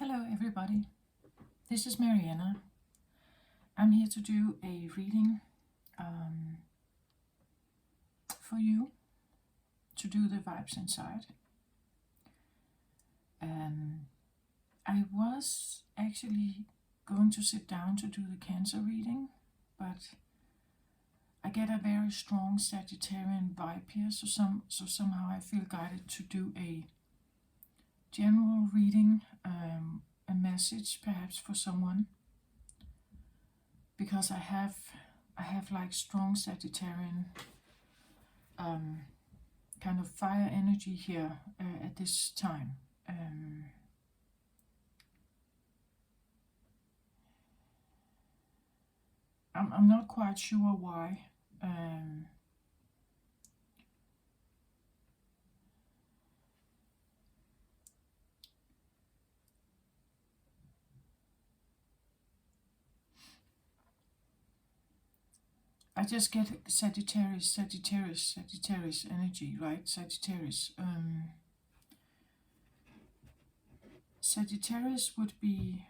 Hello everybody, this is Mariana. I'm here to do a reading for you, to do the vibes inside. I was actually going to sit down to do the Cancer reading, but I get a very strong Sagittarian vibe here, so somehow I feel guided to do a general reading, a message perhaps for someone, because I have like strong Sagittarian kind of fire energy here at this time. I'm not quite sure why. I just get Sagittarius energy, right? Sagittarius would be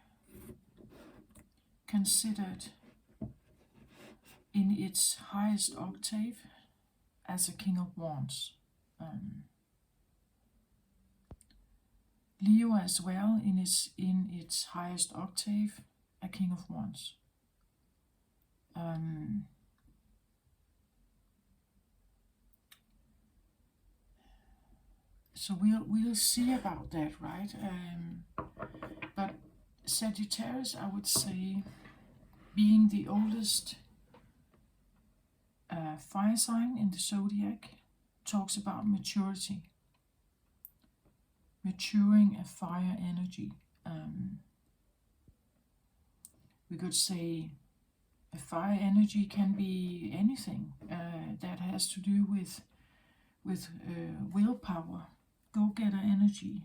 considered in its highest octave as a King of Wands. Leo as well, in its highest octave, a King of Wands. So we'll see about that, right? But Sagittarius, I would say, being the oldest fire sign in the zodiac, talks about maturity, maturing a fire energy. We could say a fire energy can be anything that has to do with willpower, go-getter energy.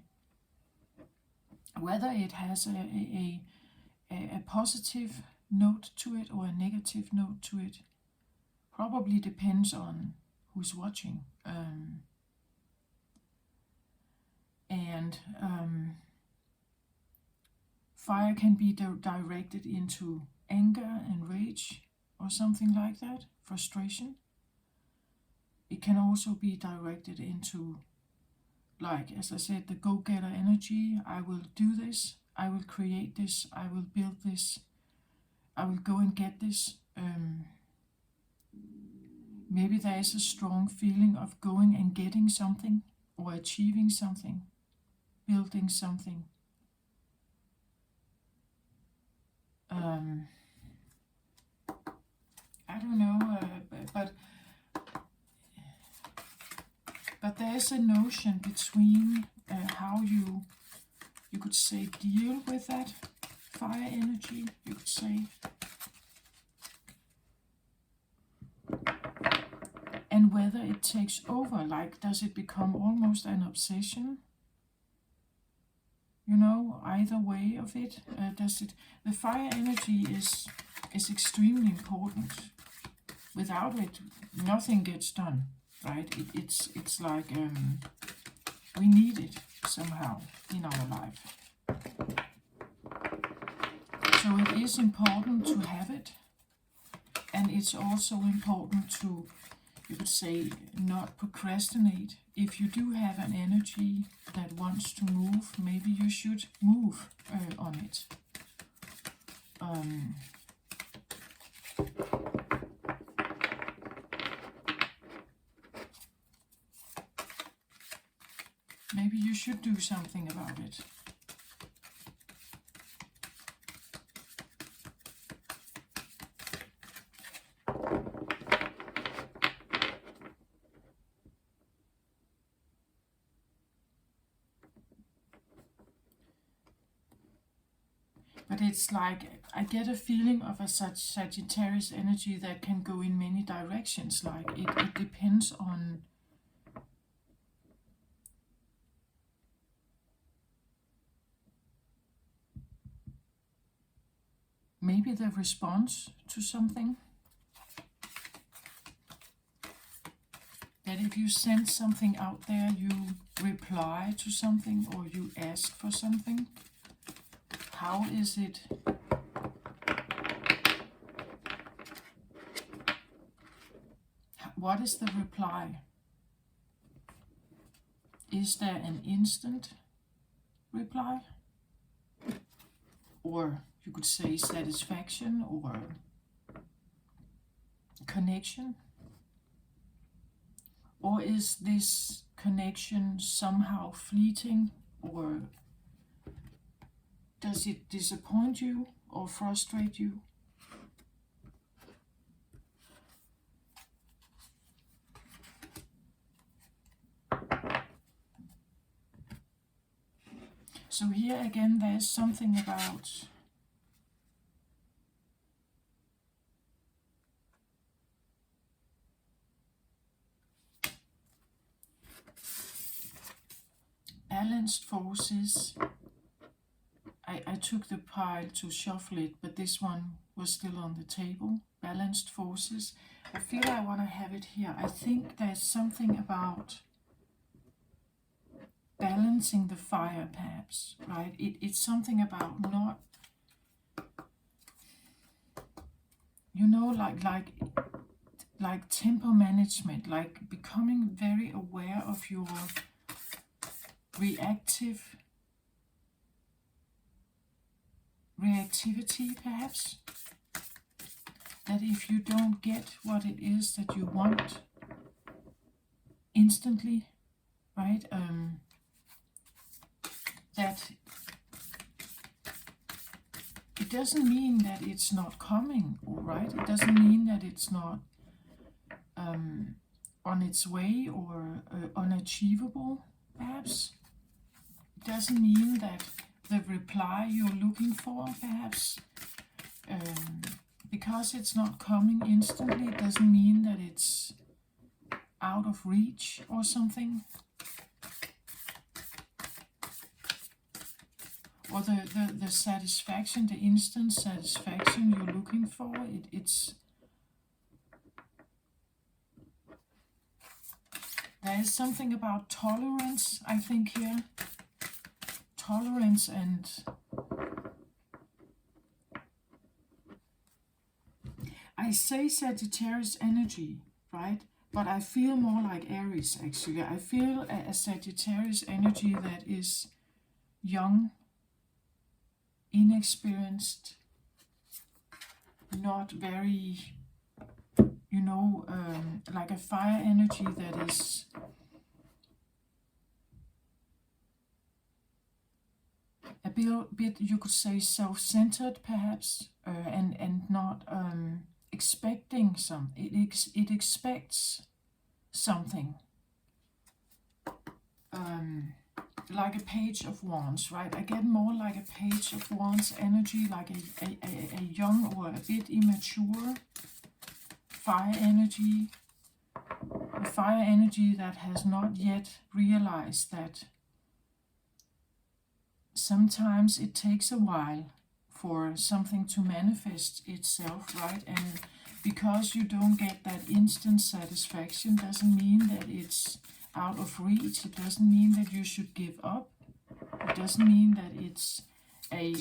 Whether it has a positive note to it or a negative note to it probably depends on who's watching. Fire can be directed into anger and rage or something like that, frustration. It can also be directed into, like, as I said, the go-getter energy. I will do this, I will create this, I will build this, I will go and get this. Maybe there is a strong feeling of going and getting something, or achieving something, building something. I don't know, but there is a notion between how you could say deal with that fire energy, you could say, and whether it takes over. Like, does it become almost an obsession? You know, either way of it. The fire energy is extremely important. Without it, nothing gets done, right? It's like we need it somehow in our life. So it is important to have it, and it's also important to, you could say, not procrastinate. If you do have an energy that wants to move, maybe you should move on it. Maybe you should do something about it. But it's like, I get a feeling of a Sagittarius energy that can go in many directions. Like, it depends on maybe the response to something. That if you send something out there, you reply to something or you ask for something, How is it? What is the reply? Is there an instant reply? Or you could say satisfaction or connection? Or is this connection somehow fleeting, or does it disappoint you or frustrate you? So here again, there's something about balanced forces. I took the pile to shuffle it, but this one was still on the table. Balanced forces. I feel I want to have it here. I think there's something about balancing the fire, perhaps, right? It's something about not, like tempo management, like becoming very aware of your reactivity, perhaps. That if you don't get what it is that you want instantly, right? That it doesn't mean that it's not coming, all right? It doesn't mean that it's not on its way or unachievable, perhaps. It doesn't mean that the reply you're looking for, perhaps, because it's not coming instantly, it doesn't mean that it's out of reach or something. Or the satisfaction, the instant satisfaction you're looking for, it's there is something about tolerance, I think, here. Tolerance and I say Sagittarius energy, right? But I feel more like Aries, actually. I feel a Sagittarius energy that is young, inexperienced, not very, like a fire energy that is a bit, you could say, self-centered, perhaps, and not expecting some. It expects something. Like a Page of Wands, right? I get more like a Page of Wands energy, like a young or a bit immature fire energy. A fire energy that has not yet realized that sometimes it takes a while for something to manifest itself, right? And because you don't get that instant satisfaction doesn't mean that it's out of reach. It doesn't mean that you should give up. It doesn't mean that it's a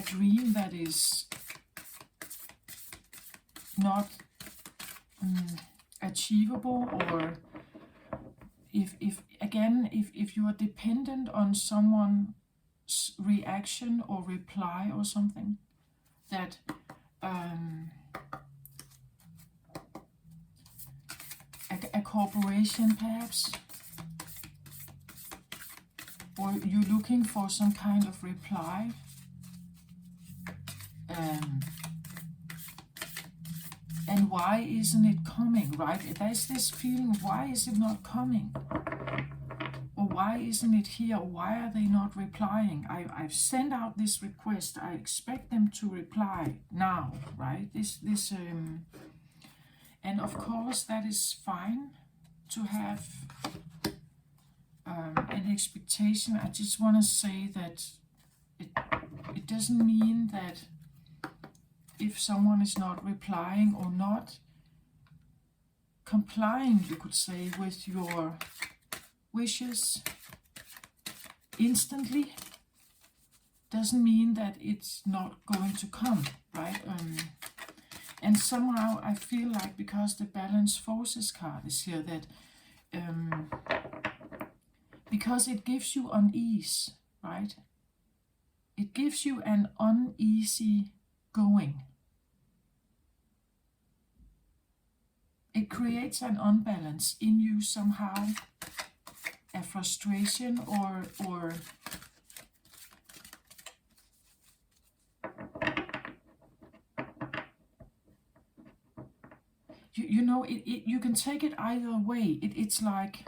dream that is not achievable, or if you are dependent on someone's reaction or reply or something, that a corporation, perhaps, or you're looking for some kind of reply, and why isn't it coming, right? There's this feeling, why is it not coming? Or why isn't it here? Or why are they not replying? I've sent out this request. I expect them to reply now, right? And of course that is fine to have an expectation. I just want to say that it doesn't mean that if someone is not replying or not complying, you could say, with your wishes instantly, doesn't mean that it's not going to come, right? And somehow I feel like, because the Balance Forces card is here, that because it gives you unease, right? It gives you an uneasy going. It creates an unbalance in you somehow, a frustration, or you know, you can take it either way. It's like,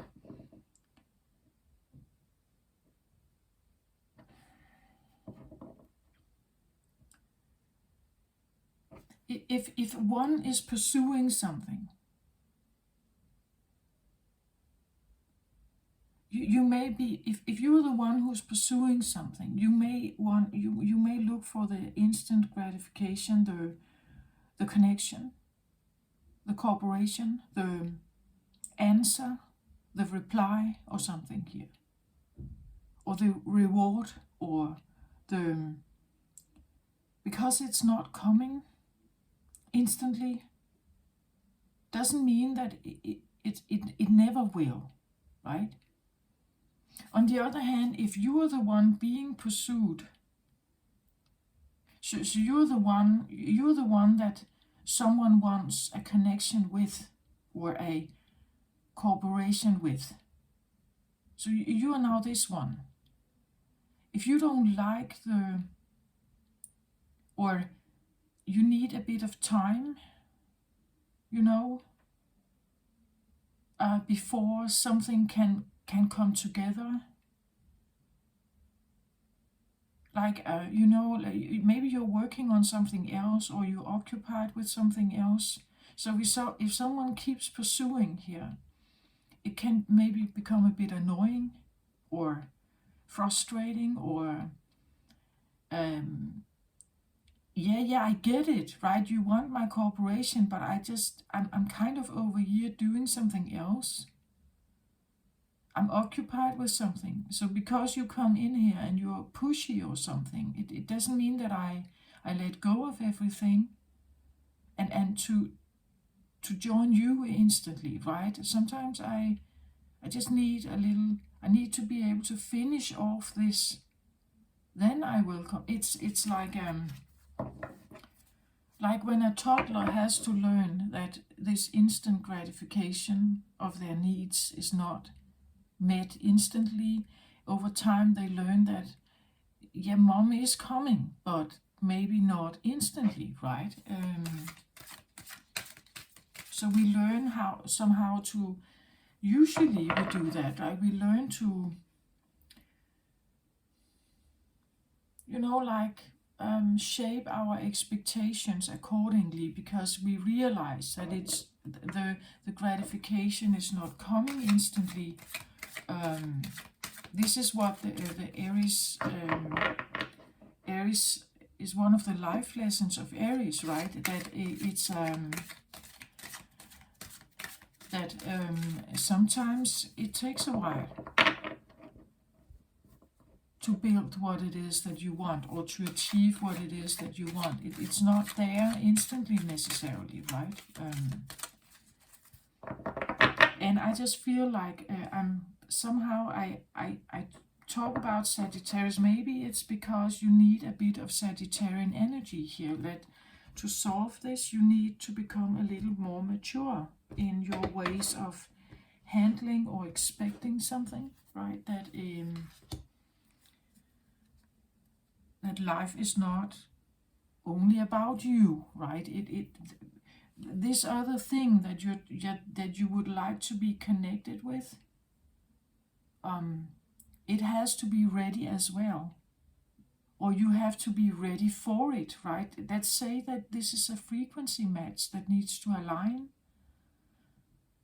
if one is pursuing something, you may be, if you're the one who's pursuing something, you may look for the instant gratification, the connection, the cooperation, the answer, the reply, or something here, or the reward, or the, because it's not coming instantly, doesn't mean that it never will, right? On the other hand, if you are the one being pursued, so you're the one that someone wants a connection with, or a cooperation with. So you are now this one. If you don't like or you need a bit of time, you know, before something can come together. Like, you know, like maybe you're working on something else, or you're occupied with something else. So if someone keeps pursuing here, it can maybe become a bit annoying, or frustrating, or yeah, I get it, right? You want my cooperation, but I'm kind of over here doing something else. I'm occupied with something. So because you come in here and you're pushy or something, it doesn't mean that I let go of everything and to join you instantly, right? Sometimes I just need a little, I need to be able to finish off this, then I will come. It's like when a toddler has to learn that this instant gratification of their needs is not met instantly. Over time they learn that, yeah, mom is coming, but maybe not instantly, right? So we learn how somehow to, usually we do that, right? We learn to, you know, like shape our expectations accordingly, because we realize that it's the gratification is not coming instantly. This is what the Aries Aries is one of the life lessons of Aries, right? That it's that sometimes it takes a while to build what it is that you want, or to achieve what it is that you want. It's not there instantly necessarily, right? And I just feel like somehow I talk about Sagittarius. Maybe it's because you need a bit of Sagittarian energy here. That to solve this, you need to become a little more mature in your ways of handling or expecting something, right? That that life is not only about you, right? This other thing that you would like to be connected with, it has to be ready as well, or you have to be ready for it, right? Let's say that this is a frequency match that needs to align.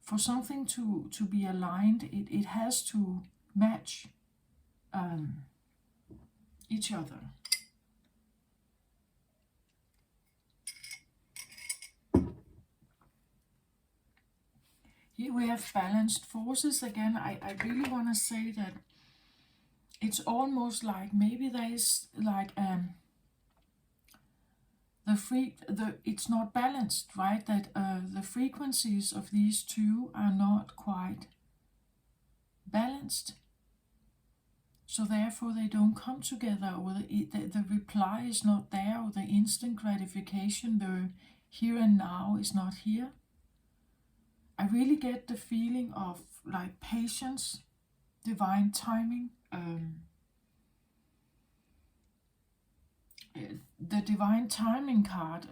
For something to be aligned, it has to match each other. Here we have balanced forces again. I really want to say that it's almost like maybe there is like it's not balanced, right? That the frequencies of these two are not quite balanced, so therefore they don't come together, or the reply is not there, or the instant gratification, the here and now is not here. I really get the feeling of like patience, divine timing. The divine timing card,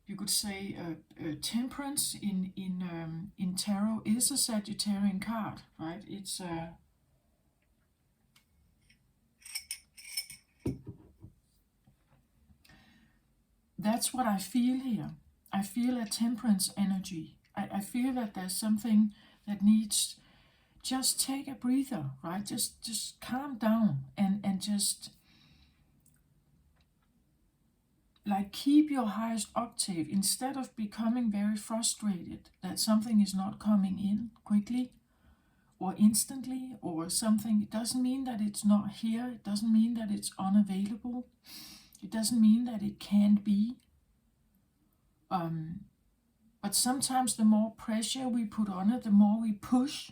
you could say temperance in tarot is a Sagittarian card, right? It's that's what I feel here. I feel a temperance energy. I feel that there's something that needs, just take a breather, right? Just calm down and just like keep your highest octave instead of becoming very frustrated that something is not coming in quickly or instantly or something. It doesn't mean that it's not here. It doesn't mean that it's unavailable. It doesn't mean that it can't be. But sometimes the more pressure we put on it, the more we push,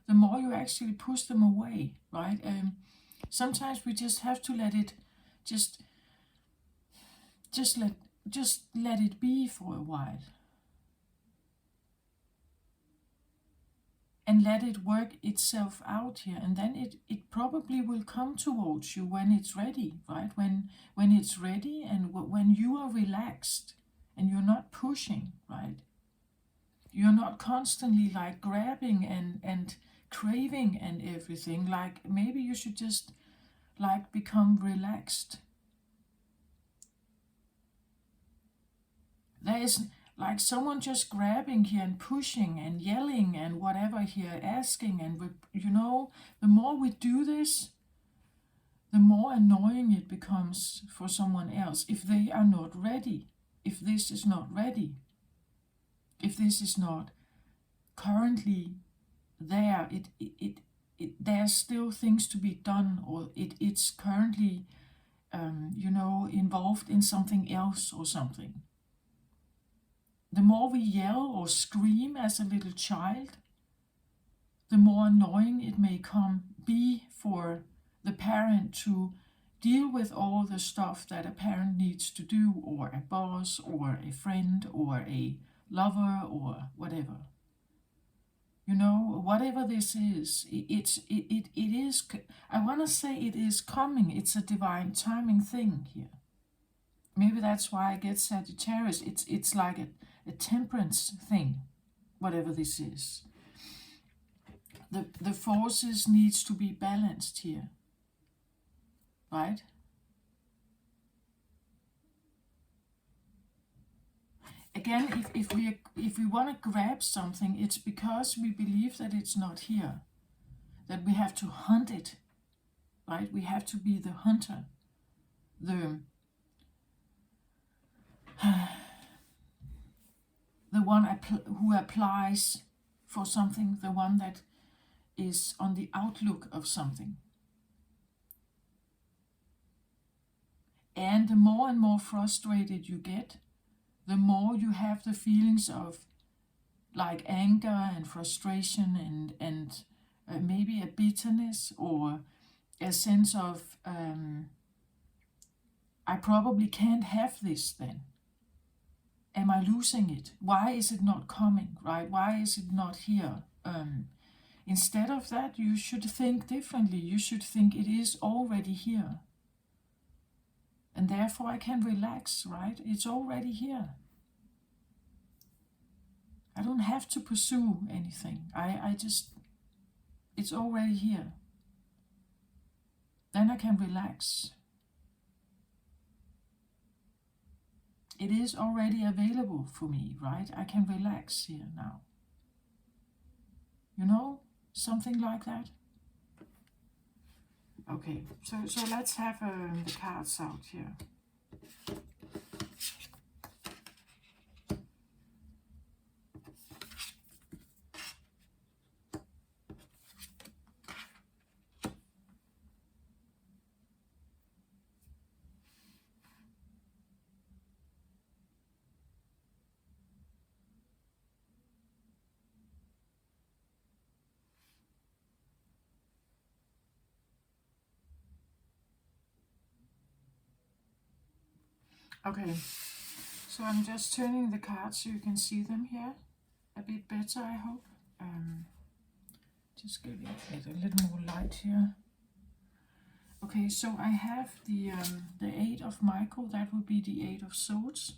the more you actually push them away, right? Sometimes we just have to let it just let it be for a while. And let it work itself out here, and then it probably will come towards you when it's ready, right? When it's ready and when you are relaxed and you're not pushing, right? You're not constantly like grabbing and craving and everything. Like maybe you should just like become relaxed. There is like someone just grabbing here and pushing and yelling and whatever here, asking, and the more we do this, the more annoying it becomes for someone else if they are not ready, if this is not ready, if this is not currently there. There's still things to be done, or it's currently involved in something else or something. The more we yell or scream as a little child, the more annoying it may be for the parent to deal with all the stuff that a parent needs to do, or a boss, or a friend, or a lover, or whatever. Whatever this is, it is, I want to say it is coming. It's a divine timing thing here. Maybe that's why I get Sagittarius. It's like a temperance thing, whatever this is. The forces needs to be balanced here, right? Again, if we want to grab something, it's because we believe that it's not here, that we have to hunt it, right? We have to be the hunter, the one who applies for something, the one that is on the outlook of something. And the more and more frustrated you get, the more you have the feelings of like anger and frustration and maybe a bitterness, or a sense of I probably can't have this then. Am I losing it? Why is it not coming, right? Why is it not here? Instead of that, you should think differently. You should think it is already here. And therefore I can relax, right? It's already here. I don't have to pursue anything. I just, it's already here. Then I can relax. It is already available for me, right? I can relax here now. Something like that. Okay, so let's have the cards out here. Okay, so I'm just turning the cards so you can see them here a bit better, I hope. Just giving it a little more light here. Okay, so I have the Eight of Michael, that would be the Eight of Swords.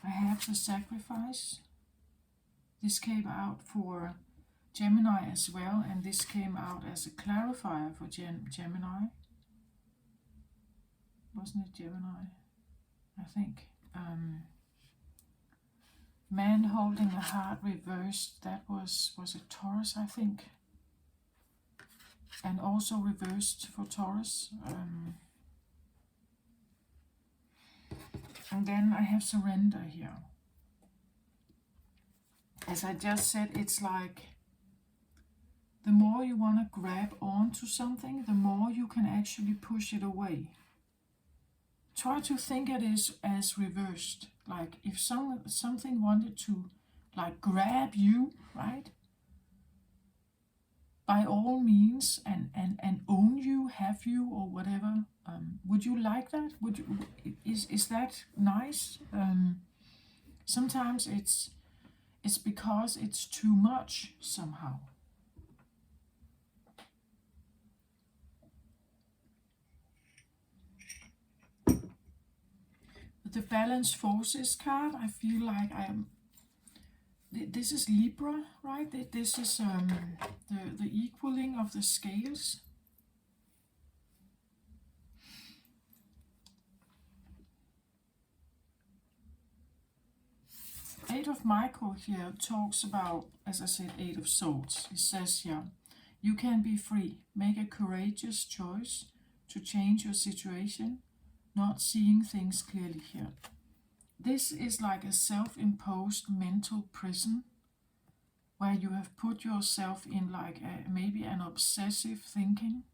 I have the Sacrifice. This came out for Gemini as well, and this came out as a clarifier for Gemini. Wasn't it Gemini? I think. Man holding a heart reversed, that was it Taurus, I think. And also reversed for Taurus. And then I have surrender here. As I just said, it's like the more you want to grab onto something, the more you can actually push it away. Try to think of it as reversed. Like if something wanted to like grab you, right? By all means, and own you, have you, or whatever. Would you like that? Would you? Is that nice? Sometimes it's because it's too much somehow. With the Balance Forces card, I feel like I am. This is Libra, right? This is the equaling of the scales. Eight of Michael here talks about, as I said, Eight of Swords. It says here, you can be free. Make a courageous choice to change your situation, not seeing things clearly here. This is like a self-imposed mental prison where you have put yourself in like maybe an obsessive thinking,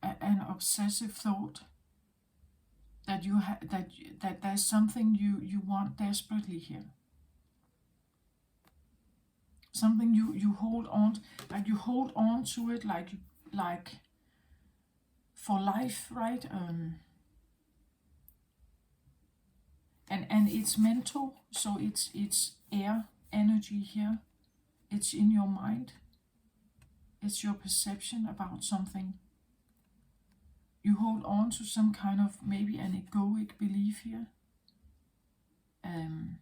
an obsessive thought that you that there's something you want desperately here. Something you hold on, like you hold on to it like for life, right? And it's mental, so it's air energy here. It's in your mind. It's your perception about something. You hold on to some kind of maybe an egoic belief here. And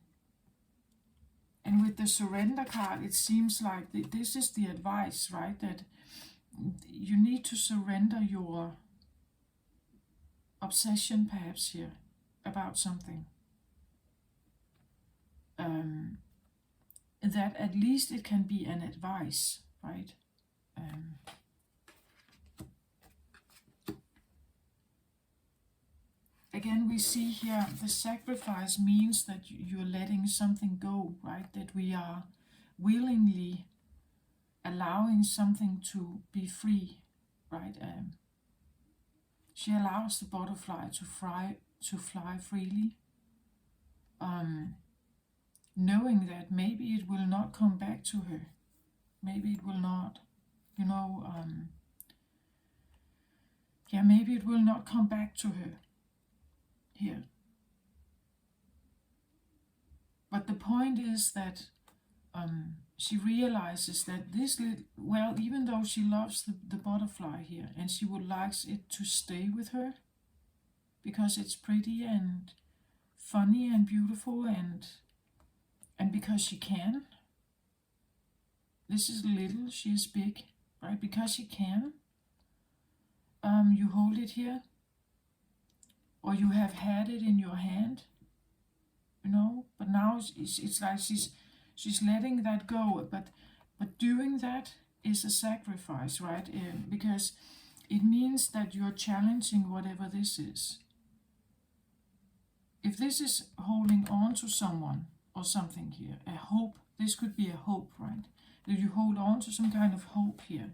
with the surrender card, it seems like this is the advice, right? That you need to surrender your obsession, perhaps, here about something. That at least it can be an advice, right? Again, we see here the sacrifice means that you're letting something go, right? That we are willingly allowing something to be free, right? She allows the butterfly to fly freely, knowing that maybe it will not come back to her. Maybe it will not, maybe it will not come back to her here. But the point is that she realizes that even though she loves the butterfly here, and she would like it to stay with her, because it's pretty and funny and beautiful, and because she can. This is little, she is big, right? Because she can. You hold it here, or you have had it in your hand, but now it's like she's letting that go, but doing that is a sacrifice, right? Because it means that you're challenging whatever this is. If this is holding on to someone or something here, a hope, this could be a hope, right? That you hold on to some kind of hope here.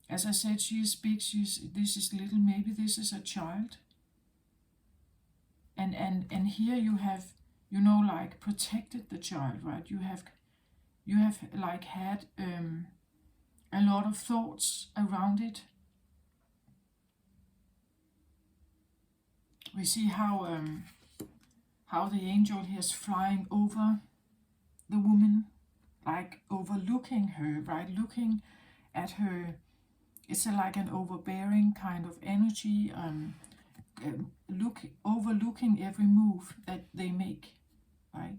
As I said, she is big, this is little, maybe this is a child. And here you have, like protected the child, right? You have like had a lot of thoughts around it. we see how the angel here is flying over the woman, like overlooking her, right? Looking at her. It's like an overbearing kind of energy, overlooking every move that they make, right?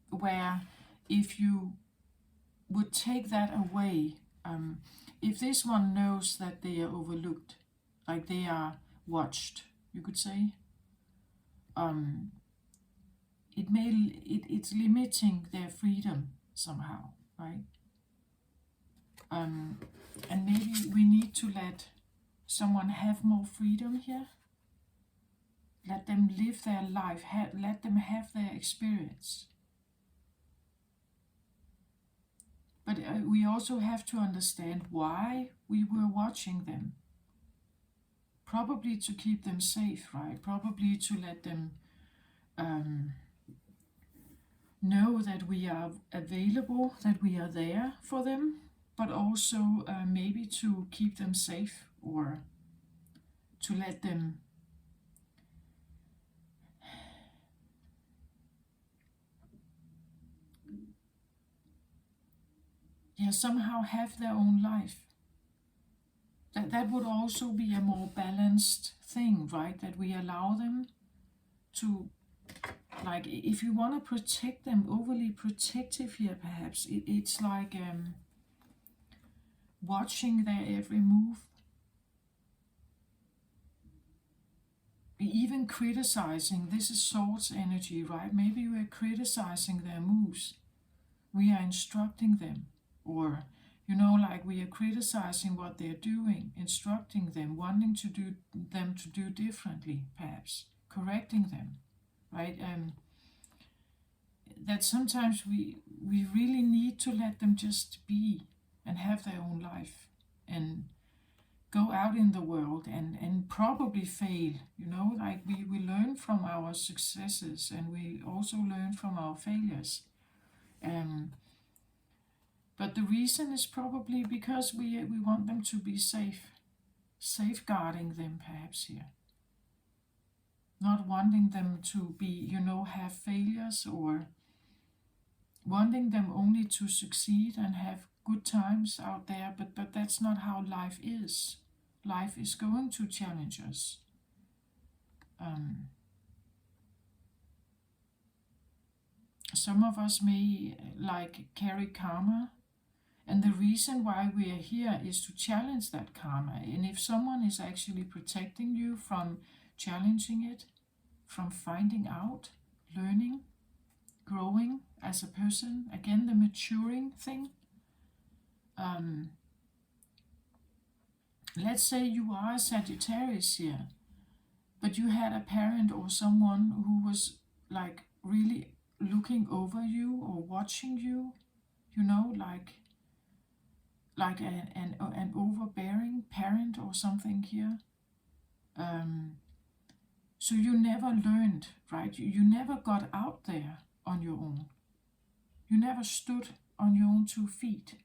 Where if you would take that away, if this one knows that they are overlooked, like they are watched, you could say, it's limiting their freedom somehow, right? And maybe we need to let someone have more freedom here. Let them live their life. Let them have their experience. But we also have to understand why we were watching them. Probably to keep them safe, right? Probably to let them know that we are available, that we are there for them, but also maybe to keep them safe, or to let them somehow have their own life. That would also be a more balanced thing, right? That we allow them to, like, if you want to protect them, overly protective here, perhaps it's like watching their every move, even criticizing. This is Swords energy, right? Maybe we're criticizing their moves, we are instructing them, or like we are criticizing what they're doing, instructing them, wanting to do them to do differently, perhaps correcting them, right? That sometimes we really need to let them just be and have their own life and go out in the world and probably fail, like we learn from our successes and we also learn from our failures. But the reason is probably because we want them to be safe, safeguarding them perhaps here. Not wanting them to be, have failures, or wanting them only to succeed and have good times out there, but that's not how life is. Life is going to challenge us. Some of us may carry karma, and the reason why we are here is to challenge that karma. And if someone is actually protecting you from challenging it, from finding out, learning, growing as a person, again, the maturing thing. Let's say you are a Sagittarius here, but you had a parent or someone who was really looking over you or watching you, like an overbearing parent or something here. So you never learned, right? You never got out there on your own. You never stood on your own 2 feet.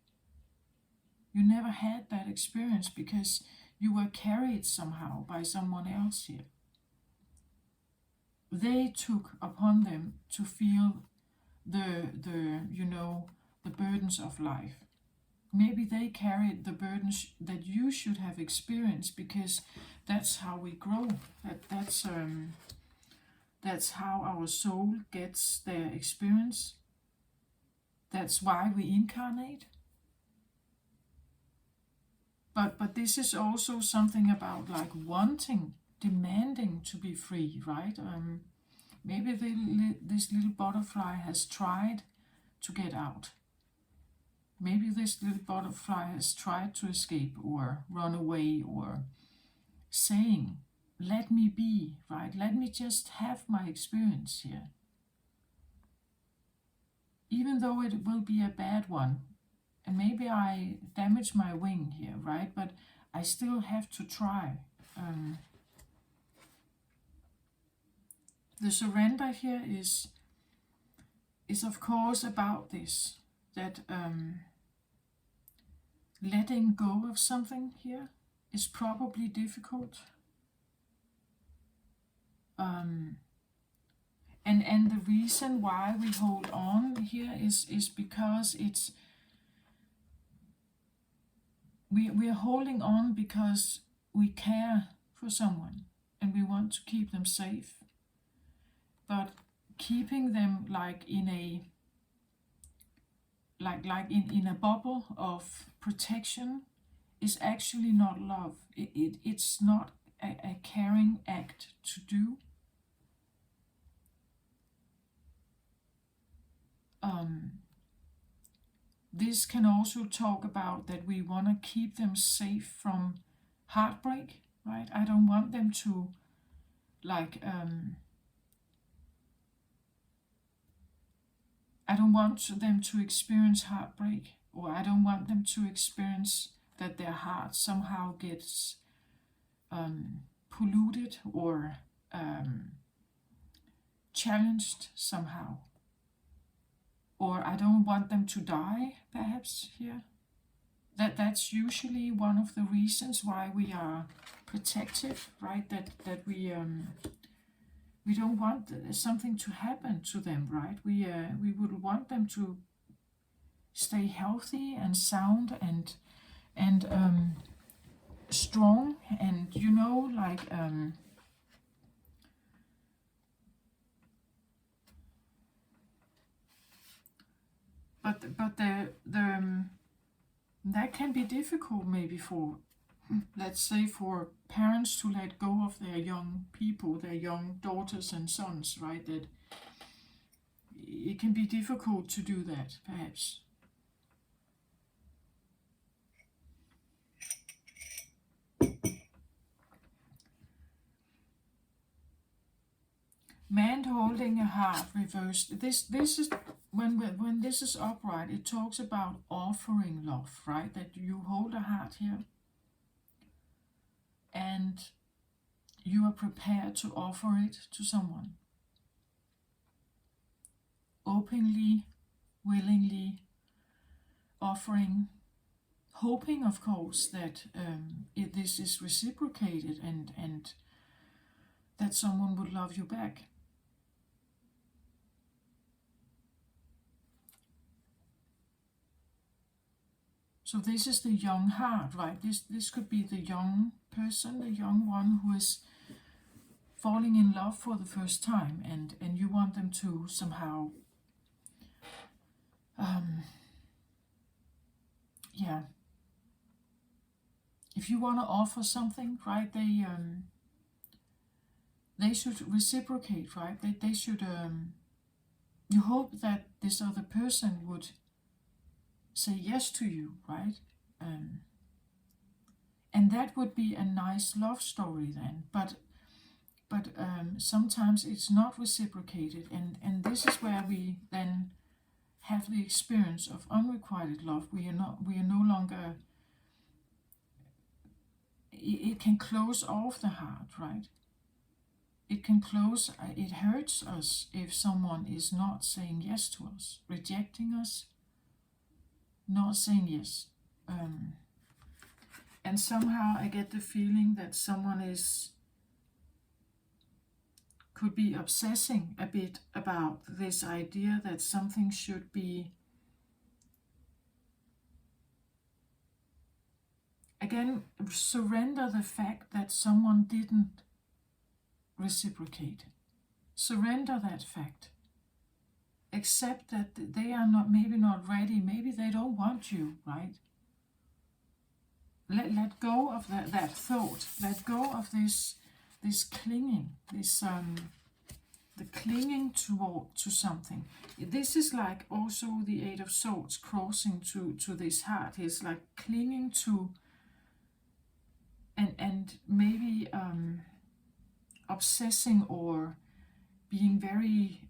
You never had that experience because you were carried somehow by someone else here. They took upon them to feel the burdens of life. Maybe they carried the burdens that you should have experienced, because that's how we grow. That's how our soul gets their experience. That's why we incarnate. But this is also something about wanting, demanding to be free, right? Maybe this little butterfly has tried to get out. Maybe this little butterfly has tried to escape or run away, or saying, let me be, right? Let me just have my experience here. Even though it will be a bad one, and maybe I damage my wing here, right? But I still have to try. The surrender here is of course about this, that letting go of something here, is probably difficult. And the reason why we hold on here is because we are holding on because we care for someone and we want to keep them safe. But keeping them like in a in a bubble of protection is actually not love. It's not a caring act to do. This can also talk about that we want to keep them safe from heartbreak, right? I don't want them to I don't want them to experience heartbreak, or I don't want them to experience that their heart somehow gets polluted or challenged somehow. Or I don't want them to die, perhaps, here. That's usually one of the reasons why we are protective, right? That we don't want something to happen to them, right? We would want them to stay healthy and sound and strong, and but that can be difficult maybe for, let's say, for parents to let go of their young people, their young daughters and sons, right? That it can be difficult to do that, perhaps. Man holding a heart reversed. This is when this is upright. It talks about offering love, right? That you hold a heart here, and you are prepared to offer it to someone, openly, willingly offering, hoping, of course, that this is reciprocated and that someone would love you back. So this is the young heart, right? This could be the young person, the young one who is falling in love for the first time, and you want them to somehow, if you want to offer something, right? They should reciprocate, right? They should. You hope that this other person would say yes to you, right? And that would be a nice love story then. But sometimes it's not reciprocated, and this is where we then have the experience of unrequited love. We are no longer. It can close off the heart, right? It can close. It hurts us if someone is not saying yes to us, rejecting us, not saying yes. And somehow I get the feeling that someone could be obsessing a bit about this idea that something should be, again, surrender the fact that someone didn't reciprocate. Surrender that fact. Accept that they are maybe not ready, maybe they don't want you, right? Let go of that thought. Let go of this clinging, the clinging to something. This is like also the Eight of Swords crossing to this heart. It's like clinging to and maybe obsessing or being very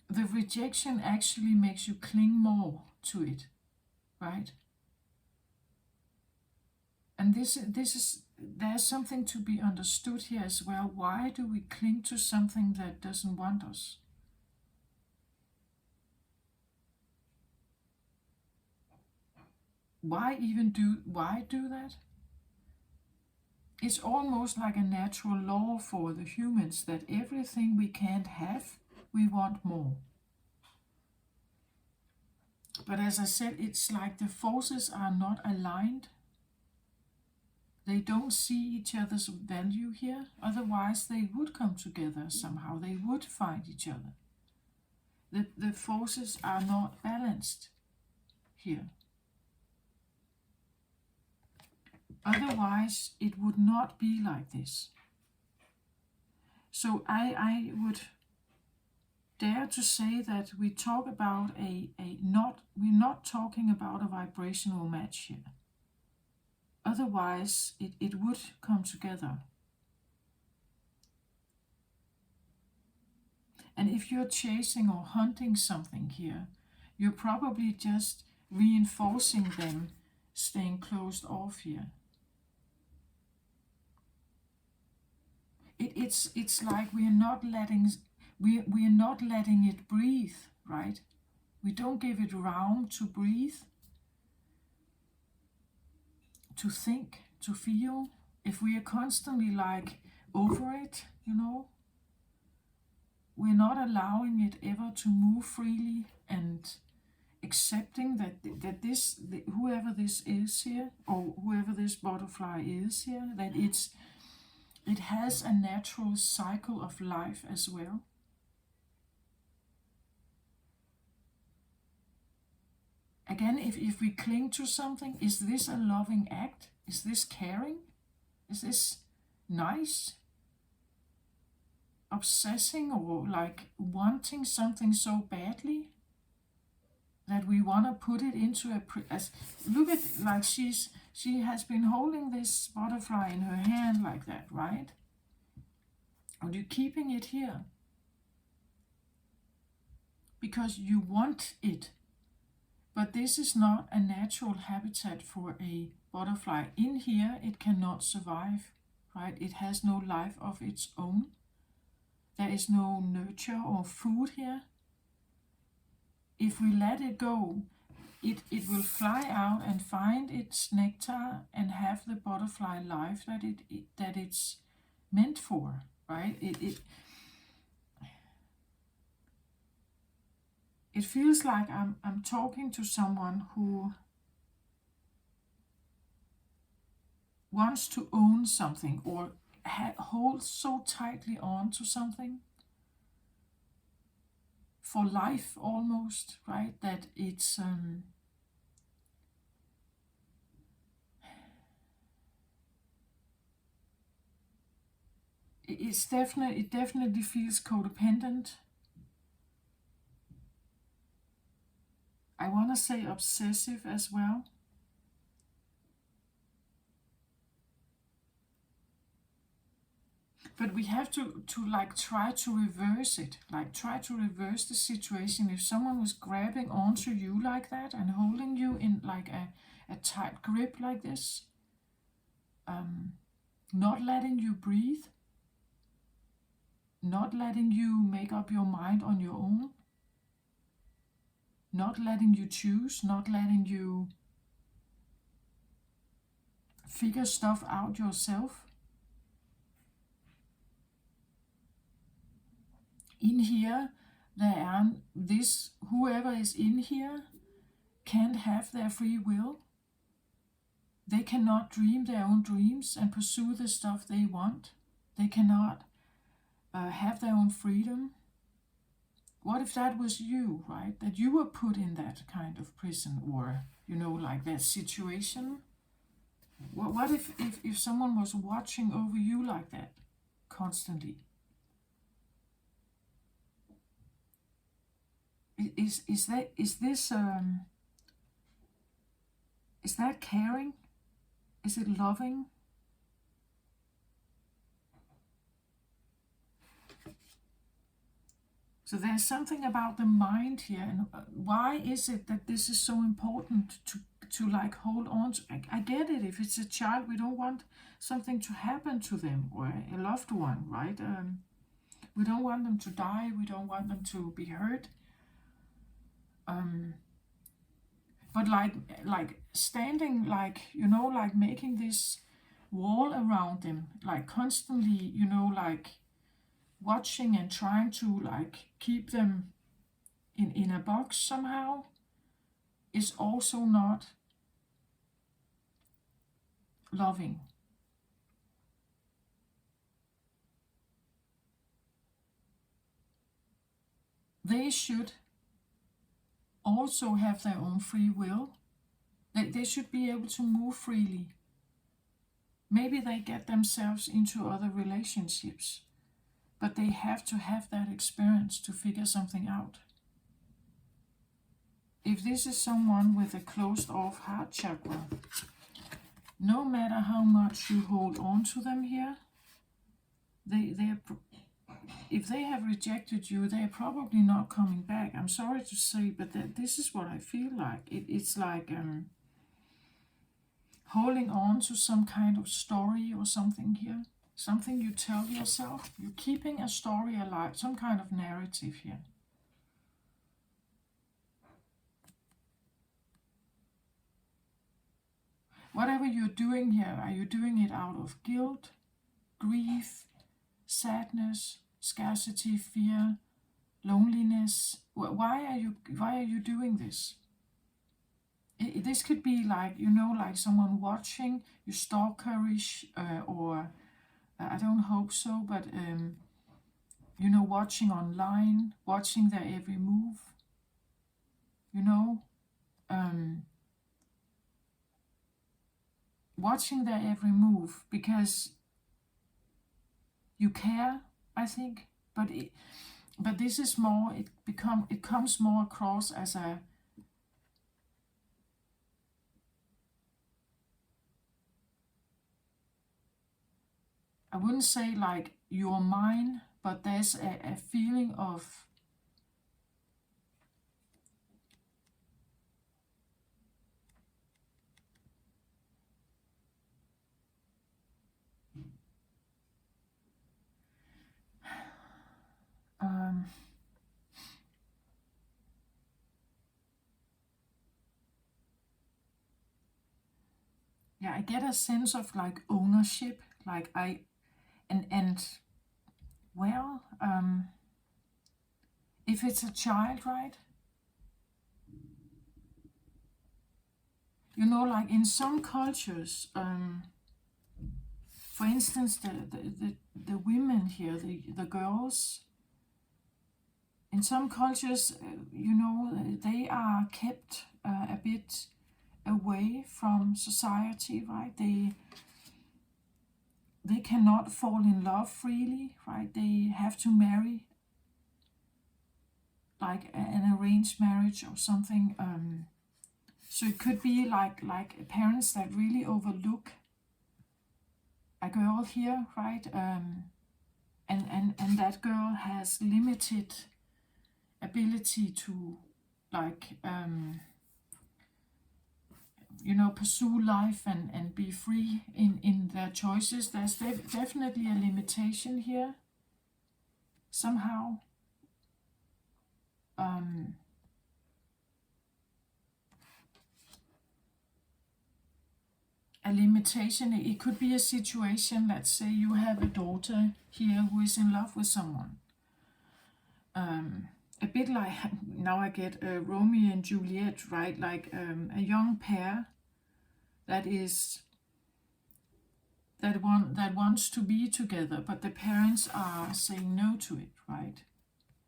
the rejection actually makes you cling more to it, right? And this is, there's something to be understood here as well. Why do we cling to something that doesn't want us? Why do that? It's almost like a natural law for the humans that everything we can't have, we want more. But as I said, it's like the forces are not aligned. They don't see each other's value here. Otherwise, they would come together somehow. They would find each other. The forces are not balanced here. Otherwise, it would not be like this. So I would dare to say that we talk about we're not talking about a vibrational match here. Otherwise, it would come together. And if you're chasing or hunting something here, you're probably just reinforcing them staying closed off here. It's like we're not letting it breathe, right? We don't give it room to breathe, to think, to feel. If we are constantly like over it, we're not allowing it ever to move freely and accepting that whoever this is here, or whoever this butterfly is here, that it has a natural cycle of life as well. Again, if we cling to something, is this a loving act? Is this caring? Is this nice? Obsessing or like wanting something so badly that we want to put it into look at, like she has been holding this butterfly in her hand like that, right? And you're keeping it here because you want it. But this is not a natural habitat for a butterfly. In here, it cannot survive, right? It has no life of its own. There is no nurture or food here. If we let it go, it will fly out and find its nectar and have the butterfly life that it's meant for, right? It feels like I'm talking to someone who wants to own something or holds so tightly on to something for life almost, right? That it's it definitely feels codependent. I want to say obsessive as well. But we have to like try to reverse it, like try to reverse the situation. If someone was grabbing onto you like that and holding you in like a tight grip like this, not letting you breathe, not letting you make up your mind on your own, not letting you choose, not letting you figure stuff out yourself. In here, whoever is in here can't have their free will. They cannot dream their own dreams and pursue the stuff they want. They cannot have their own freedom. What if that was you, right? That you were put in that kind of prison or, like that situation? What if someone was watching over you like that constantly? Is that caring? Is it loving? So there's something about the mind here, and why is it that this is so important to like hold on to? I get it. If it's a child, we don't want something to happen to them or a loved one, right? We don't want them to die. We don't want them to be hurt. but like standing, like, you know, like making this wall around them, like constantly, you know, like watching and trying to like keep them in a box somehow, is also not loving. They should also have their own free will. They should be able to move freely. Maybe they get themselves into other relationships, but they have to have that experience to figure something out. If this is someone with a closed off heart chakra, no matter how much you hold on to them here, if they have rejected you, they're probably not coming back. I'm sorry to say, but this is what I feel like. It's like holding on to some kind of story or something here. Something you tell yourself. You're keeping a story alive, some kind of narrative here. Whatever you're doing here, are you doing it out of guilt, grief, sadness, scarcity, fear, loneliness? Why are you doing this? This could be like, you know, like someone watching you, stalkerish, or I don't hope so, but you know, watching online, watching their every move, you know, watching their every move because you care, I think, but this is more, it comes more across as a, I wouldn't say like you're mine, but there's a feeling of yeah, I get a sense of like ownership, like and well, if it's a child, right? You know, like in some cultures, for instance, the women here, the girls, in some cultures, you know, they are kept a bit away from society, right? They cannot fall in love freely, right? They have to marry, like an arranged marriage or something. So it could be like parents that really overlook a girl here, right? And that girl has limited ability to like you know, pursue life and be free in their choices. There's definitely a limitation here somehow. A limitation, it could be a situation, let's say you have a daughter here who is in love with someone, a bit like, now I get Romeo and Juliet, right? Like a young pair that is that wants to be together, but the parents are saying no to it, right?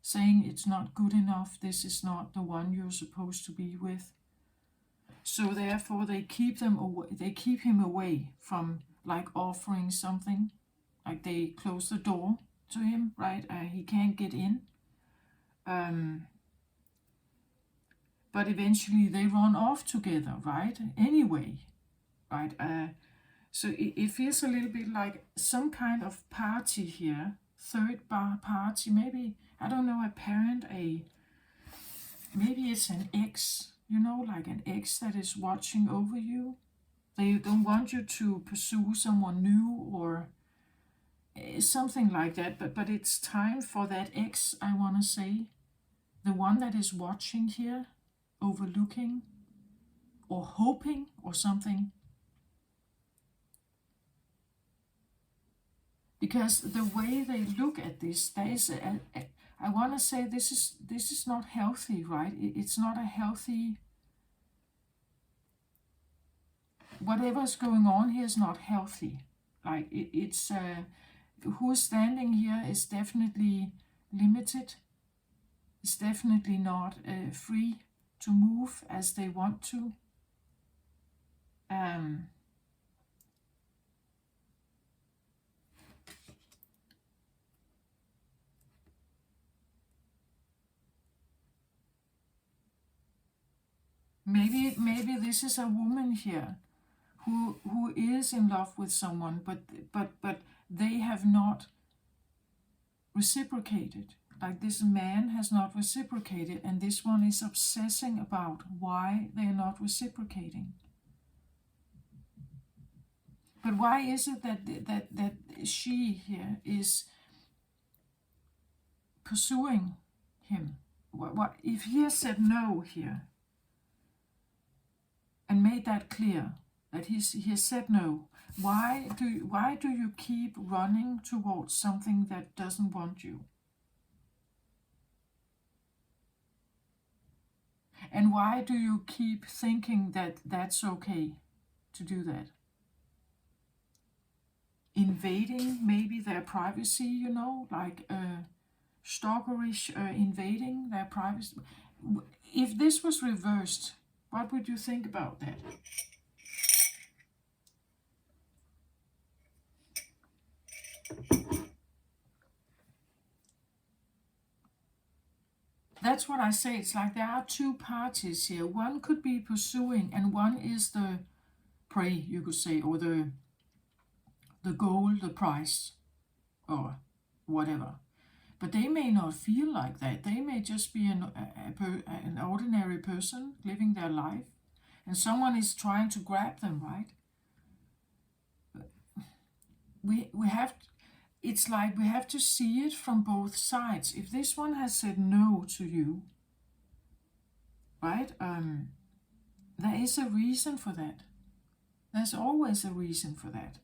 Saying it's not good enough, this is not the one you're supposed to be with. So therefore they keep them away, they keep him away from like offering something, like they close the door to him, right? He can't get in. But eventually they run off together, right? Anyway, right? So it feels a little bit like some kind of party here, third party, maybe, I don't know, a parent, maybe it's an ex, you know, like an ex that is watching over you. They don't want you to pursue someone new or something like that, but it's time for that ex, I want to say, the one that is watching here, overlooking. or hoping or something. Because the way they look at this, there is I want to say this is not healthy, right? It's not a healthy. Whatever's going on here is not healthy. Like it's who's standing here is definitely limited. It's definitely not free to move as they want to. Maybe this is a woman here who is in love with someone, but they have not reciprocated. Like this man has not reciprocated, and this one is obsessing about why they are not reciprocating. But why is it that she here is pursuing him? What if he has said no here and made that clear that he has said no? Why do you keep running towards something that doesn't want you? And why do you keep thinking that that's okay to do that? Invading maybe their privacy, like stalkerish, invading their privacy. If this was reversed, what would you think about that? That's what I say. It's like there are two parties here. One could be pursuing, and one is the prey, you could say, or the goal, the prize, or whatever. But they may not feel like that. They may just be an ordinary person living their life, and someone is trying to grab them, right? We have. It's like we have to see it from both sides. If this one has said no to you, right? There is a reason for that. There's always a reason for that.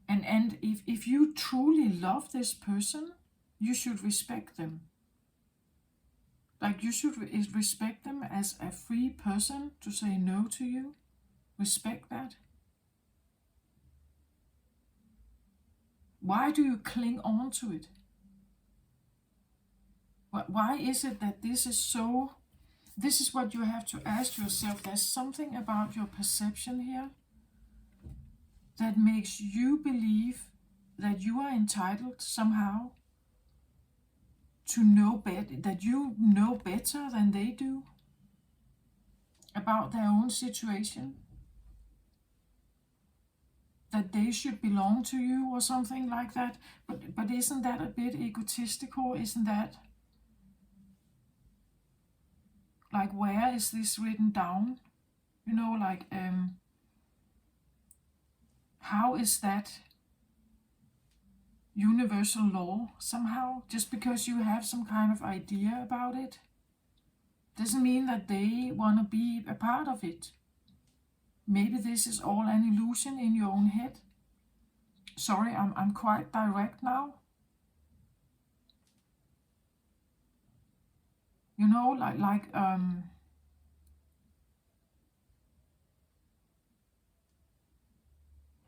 And if you truly love this person, you should respect them. Like you should respect them as a free person to say no to you. Respect that. Why do you cling on to it? Why is it that this is so? This is what you have to ask yourself. There's something about your perception here that makes you believe that you are entitled somehow to know better, that you know better than they do about their own situation, that they should belong to you or something like that. But isn't that a bit egotistical? Isn't that like, where is this written down? Like how is that universal law somehow? Just because you have some kind of idea about it doesn't mean that they want to be a part of it. Maybe this is all an illusion in your own head. Sorry, I'm quite direct now.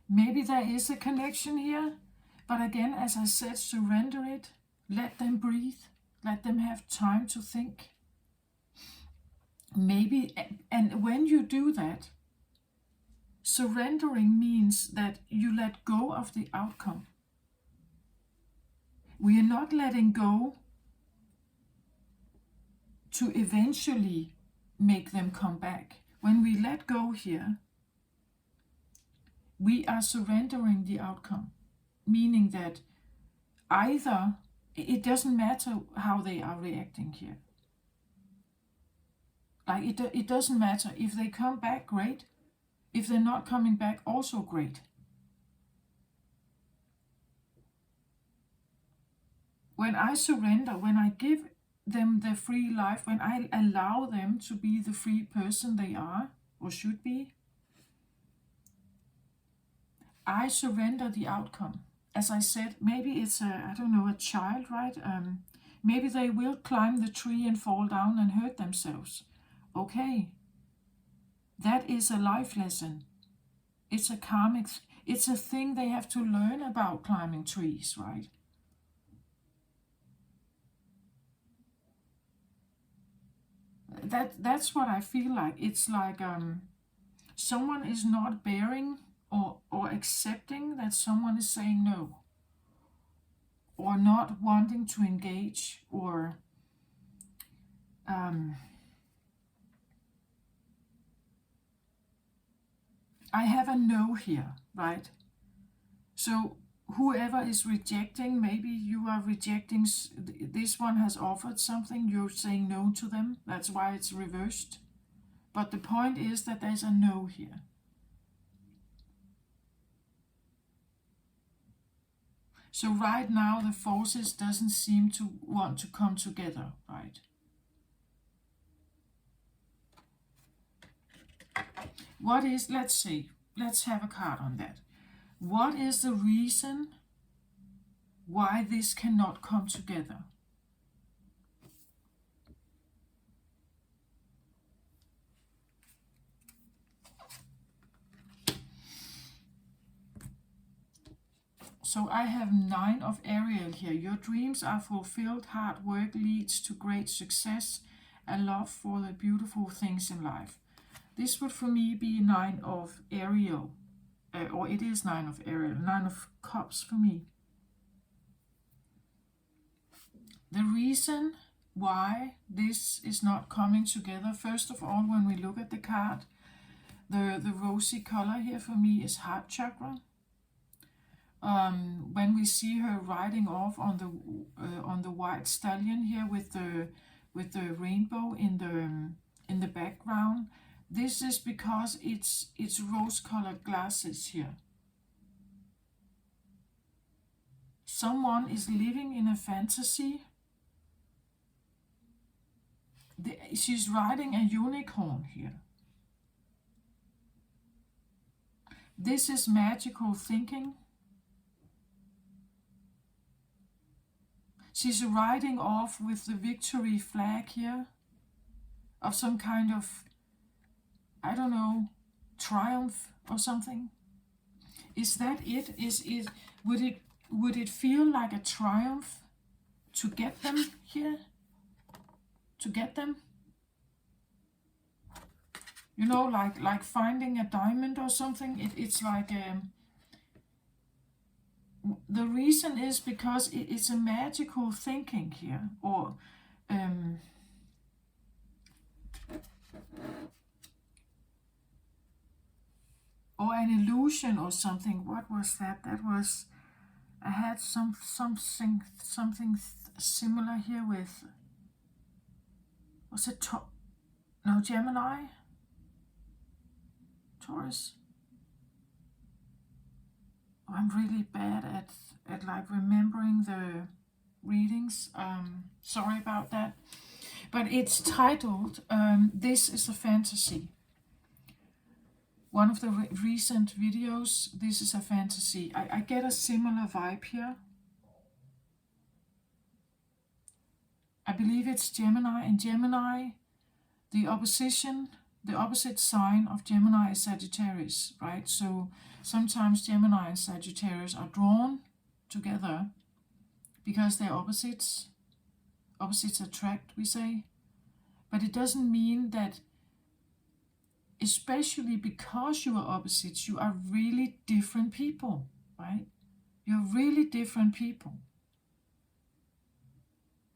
Maybe there is a connection here, but again, as I said, surrender it. Let them breathe. Let them have time to think. Maybe, and when you do that, surrendering means that you let go of the outcome. We are not letting go to eventually make them come back. When we let go here, we are surrendering the outcome, meaning that either it doesn't matter how they are reacting here. Like it doesn't matter. If they come back, great. If they're not coming back, also great. when I surrender, when I give them the free life, when I allow them to be the free person they are or should be, I surrender the outcome. As I said, maybe it's I don't know, a child, right? Maybe they will climb the tree and fall down and hurt themselves. Okay, that is a life lesson. It's a karmic, it's a thing they have to learn about climbing trees, right? That's what I feel like. It's like someone is not bearing or accepting that someone is saying no, or not wanting to engage, or I have a no here, right? So whoever is rejecting, maybe you are rejecting, this one has offered something, you're saying no to them, that's why it's reversed. But the point is that there's a no here. So right now the forces doesn't seem to want to come together, right? What is, let's see, let's have a card on that. What is the reason why this cannot come together? So I have 9 of Ariel here. Your dreams are fulfilled, hard work leads to great success, and love for the beautiful things in life. This would for me be 9 of Ariel, or it is 9 of Ariel, 9 of Cups for me. The reason why this is not coming together, first of all, when we look at the card, the rosy color here for me is heart chakra. When we see her riding off on the white stallion here with the rainbow in the background, this is because it's rose-colored glasses here. Someone is living in a fantasy. She's riding a unicorn here. This is magical thinking. She's riding off with the victory flag here of some kind of, I don't know, triumph or something. Is that it? Would it feel like a triumph to get them here? To get them? You know, like finding a diamond or something. It's like the reason is because it's a magical thinking here, or an illusion or something. What was that? That was, I had something similar here with, was it no, Gemini, Taurus. Oh, I'm really bad at like remembering the readings. Sorry about that. But it's titled This is a Fantasy. One of the recent videos, This is a Fantasy. I get a similar vibe here. I believe it's Gemini. In Gemini, the opposite sign of Gemini is Sagittarius, right? So sometimes Gemini and Sagittarius are drawn together because they're opposites. Opposites attract, we say. But it doesn't mean that, especially because you are opposites, you are really different people, right? You're really different people.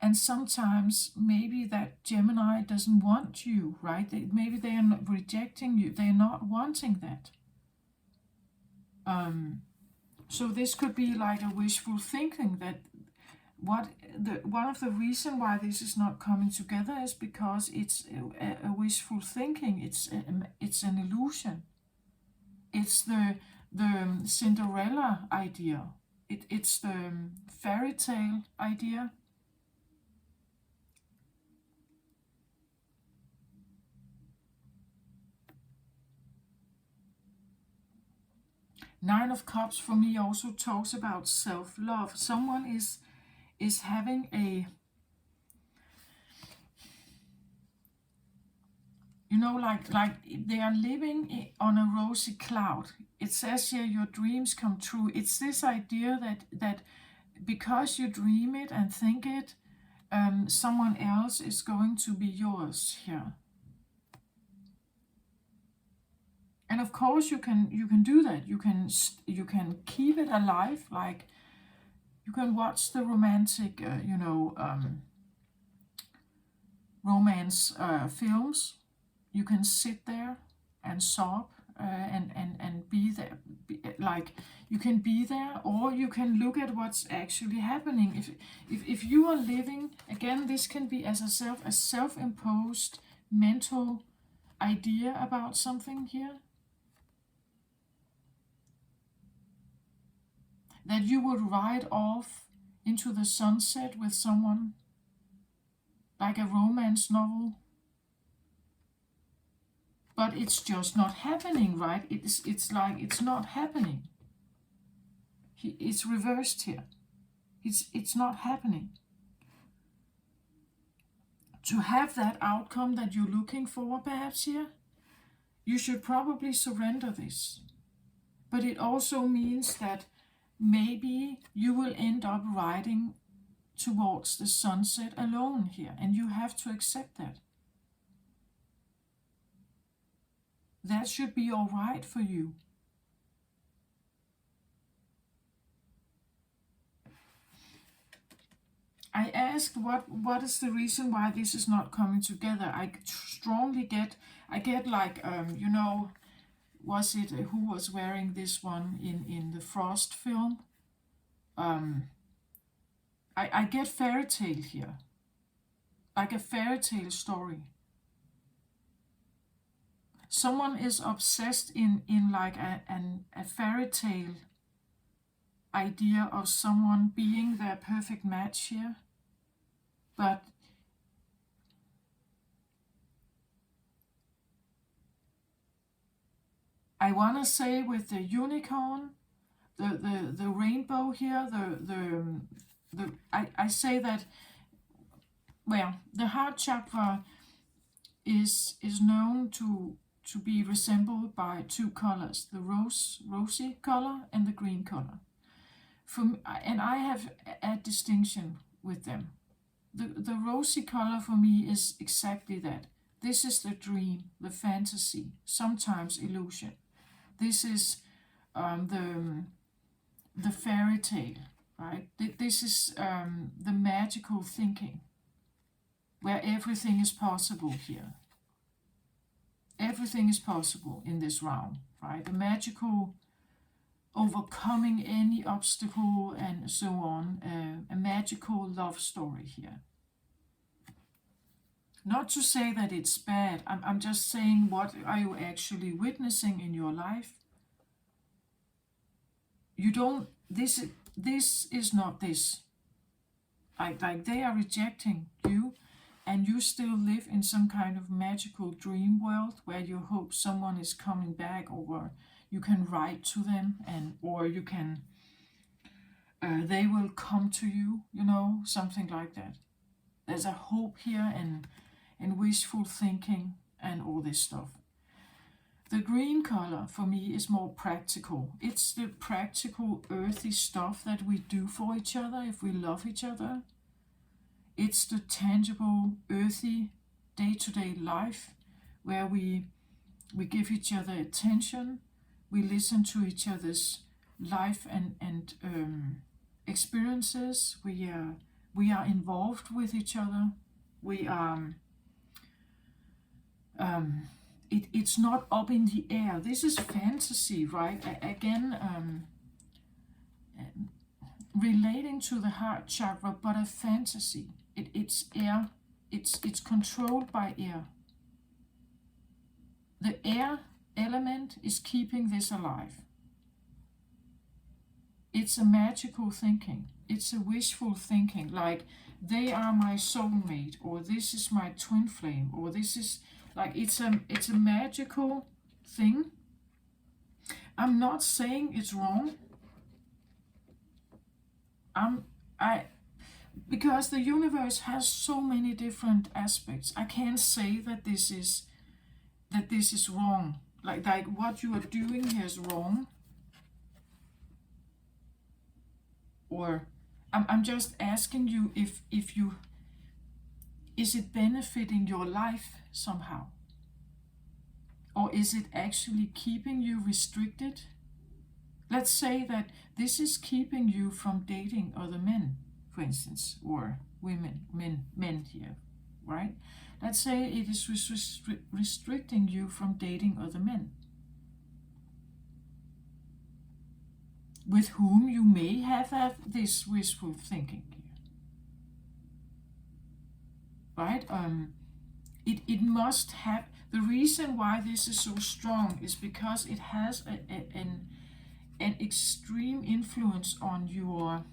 And sometimes maybe that Gemini doesn't want you, right? Maybe they are not rejecting you. They're not wanting that. So this could be like a wishful thinking that one of the reasons why this is not coming together is because it's a wishful thinking. It's an illusion. It's the Cinderella idea. it's the fairy tale idea. Nine of Cups for me also talks about self-love. Someone is having a, like they are living on a rosy cloud. It says here your dreams come true. It's this idea that because you dream it and think it, someone else is going to be yours here. And of course you can do that. You can keep it alive. Like you can watch the romantic, romance films. You can sit there and sob, and be there. Like you can be there, or you can look at what's actually happening. If you are living, again, this can be as a self-imposed mental idea about something here, that you would ride off into the sunset with someone, like a romance novel. But it's just not happening, right? It's like it's not happening. It's reversed here. It's not happening. To have that outcome that you're looking for, perhaps here, you should probably surrender this. But it also means that maybe you will end up riding towards the sunset alone here, and you have to accept that. That should be all right for you. I asked what is the reason why this is not coming together. I strongly get like, was it who was wearing this one in the Frost film? I get fairy tale here, like a fairy tale story. Someone is obsessed in like a fairy tale idea of someone being their perfect match here. But I want to say with the unicorn, the rainbow here, I say that, well, the heart chakra is known to be resembled by two colors, the rosy color and the green color. And I have a distinction with them. The rosy color for me is exactly that. This is the dream, the fantasy, sometimes illusion. This is the fairy tale, right? This is the magical thinking, where everything is possible here. Everything is possible in this realm, right? The magical overcoming any obstacle and so on. A magical love story here. Not to say that it's bad. I'm just saying, what are you actually witnessing in your life? You don't. This is not this. Like they are rejecting you, and you still live in some kind of magical dream world where you hope someone is coming back, or you can write to them, or you can they will come to you, something like that. There's a hope here, and wishful thinking and all this stuff. The green color for me is more practical. It's the practical, earthy stuff that we do for each other if we love each other. It's the tangible, earthy, day-to-day life where we give each other attention, we listen to each other's life and experiences. We are involved with each other. We are. It's not up in the air. This is fantasy, right? Again, relating to the heart chakra, but a fantasy. It's air. It's controlled by air. The air element is keeping this alive. it's a magical thinking. It's a wishful thinking, like they are my soulmate, or this is my twin flame, or this is like it's a magical thing. I'm not saying it's wrong. I because the universe has so many different aspects. I can't say that this is wrong. Like what you are doing here is wrong. Or I'm just asking you if you is it benefiting your life somehow? Or is it actually keeping you restricted? Let's say that this is keeping you from dating other men, for instance, or women, men here, right? Let's say it is restricting you from dating other men with whom you may have had this wishful thinking here, right? It must have, the reason why this is so strong is because it has an extreme influence on your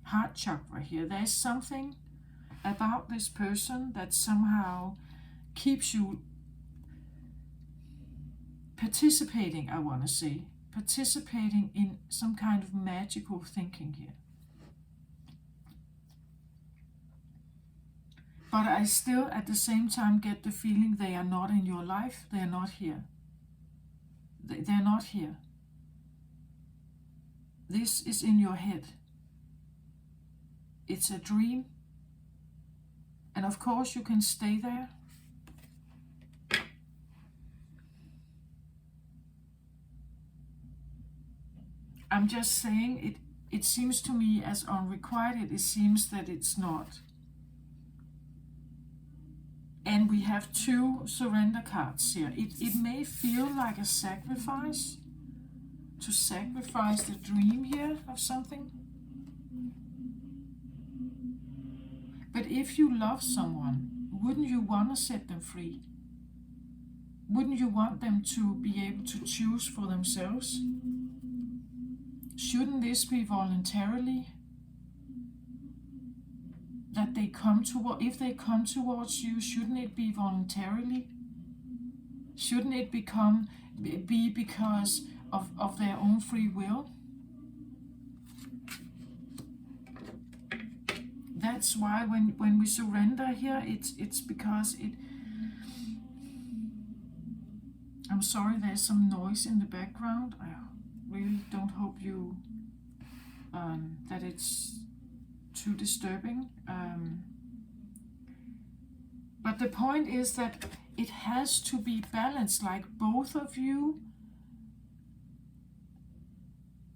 heart chakra here. There's something about this person that somehow keeps you participating, I want to say, participating in some kind of magical thinking here. But I still, at the same time, get the feeling they are not in your life. They are not here. They're not here. This is in your head. It's a dream. And of course you can stay there. I'm just saying it seems to me as unrequited. It seems that it's not. And we have 2 surrender cards here. It may feel like a sacrifice, to sacrifice the dream here of something. But if you love someone, wouldn't you want to set them free? Wouldn't you want them to be able to choose for themselves? Shouldn't this be voluntarily? That they come to, if they come towards you, shouldn't it be voluntarily? Shouldn't it be because of their own free will? That's why when we surrender here, it's because it. I'm sorry, there's some noise in the background. I really don't hope you that it's too disturbing. But the point is that it has to be balanced. Like both of you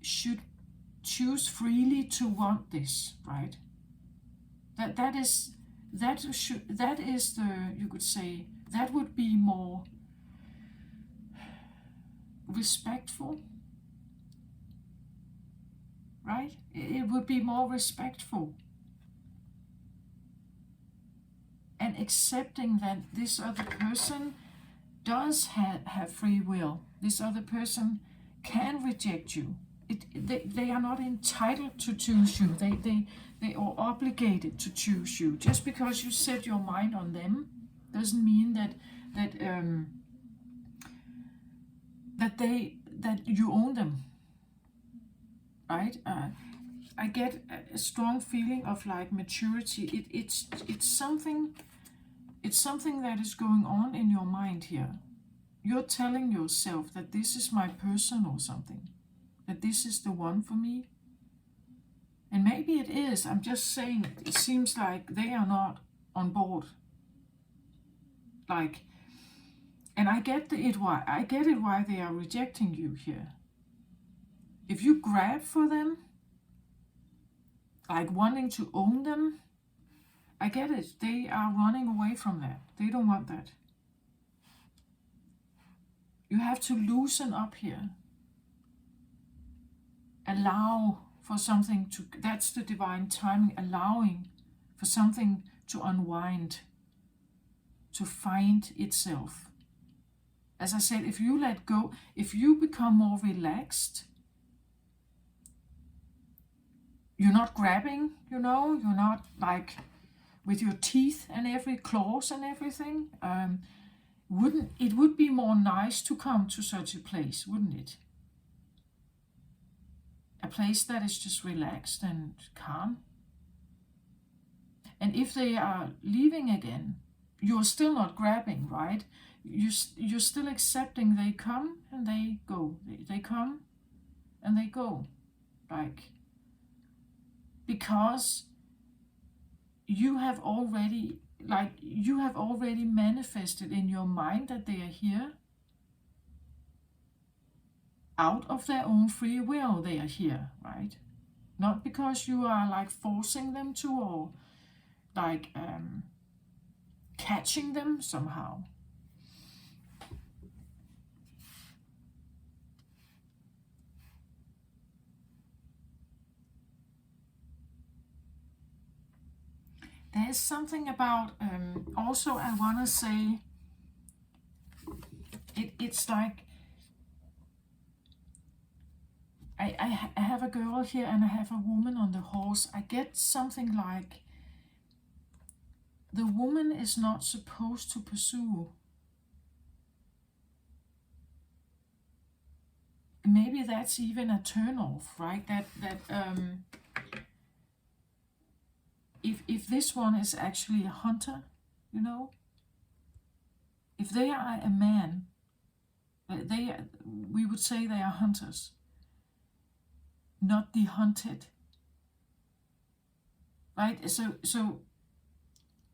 should choose freely to want this, right? That is the, you could say, that would be more respectful, right? It would be more respectful. And accepting that this other person does have free will. This other person can reject you. They are not entitled to choose you. They are obligated to choose you. Just because you set your mind on them doesn't mean that you own them, right? I get a strong feeling of like maturity. It's something that is going on in your mind here. You're telling yourself that this is my person or something, that this is the one for me. And maybe it is. I'm just saying, it seems like they are not on board. Like, and I get it why they are rejecting you here. If you grab for them, like wanting to own them, I get it. They are running away from that. They don't want that. You have to loosen up here. Allow for something to, that's the divine timing, allowing for something to unwind, to find itself. As I said, if you let go, if you become more relaxed, You're not grabbing, you know, you're not like with your teeth and every claws and everything. Wouldn't it would be more nice to come to such a place, wouldn't it? A place that is just relaxed and calm. And if they are leaving again, you're still not grabbing, right? You're still accepting they come and they go. They come and they go. Like, because you have already manifested in your mind that they are here out of their own free will. They are here, right? Not because you are like forcing them to, or like catching them somehow. There's something about also I want to say it's like I have a girl here and I have a woman on the horse. I get something like the woman is not supposed to pursue. Maybe that's even a turn off, right? That if this one is actually a hunter, you know, if they are a man, we would say they are hunters, not the hunted, right? So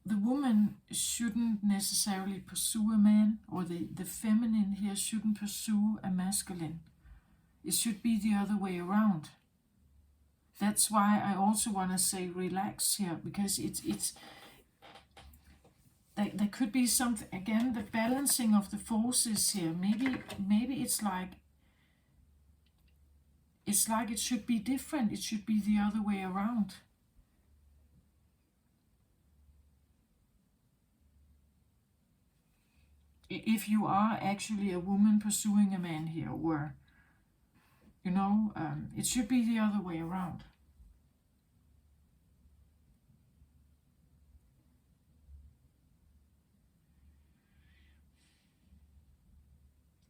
the woman shouldn't necessarily pursue a man, or the feminine here shouldn't pursue a masculine. It should be the other way around. That's why I also want to say relax here, because it's there could be something, again, the balancing of the forces here. Maybe it's like it should be different. It should be the other way around. If you are actually a woman pursuing a man here, or you know, it should be the other way around.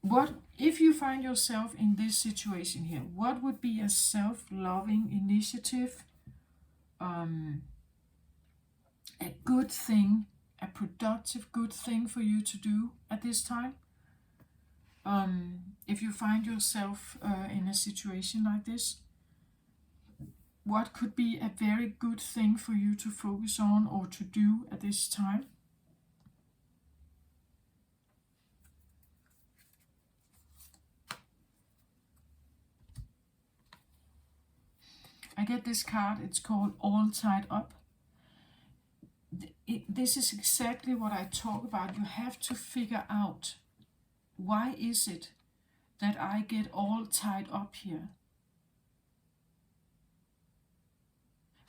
What if you find yourself in this situation here? What would be a self-loving initiative, a good thing, a productive good thing for you to do at this time? If you find yourself in a situation like this, what could be a very good thing for you to focus on or to do at this time? I get this card, it's called All Tied Up. This is exactly what I talk about. You have to figure out, why is it that I get all tied up here?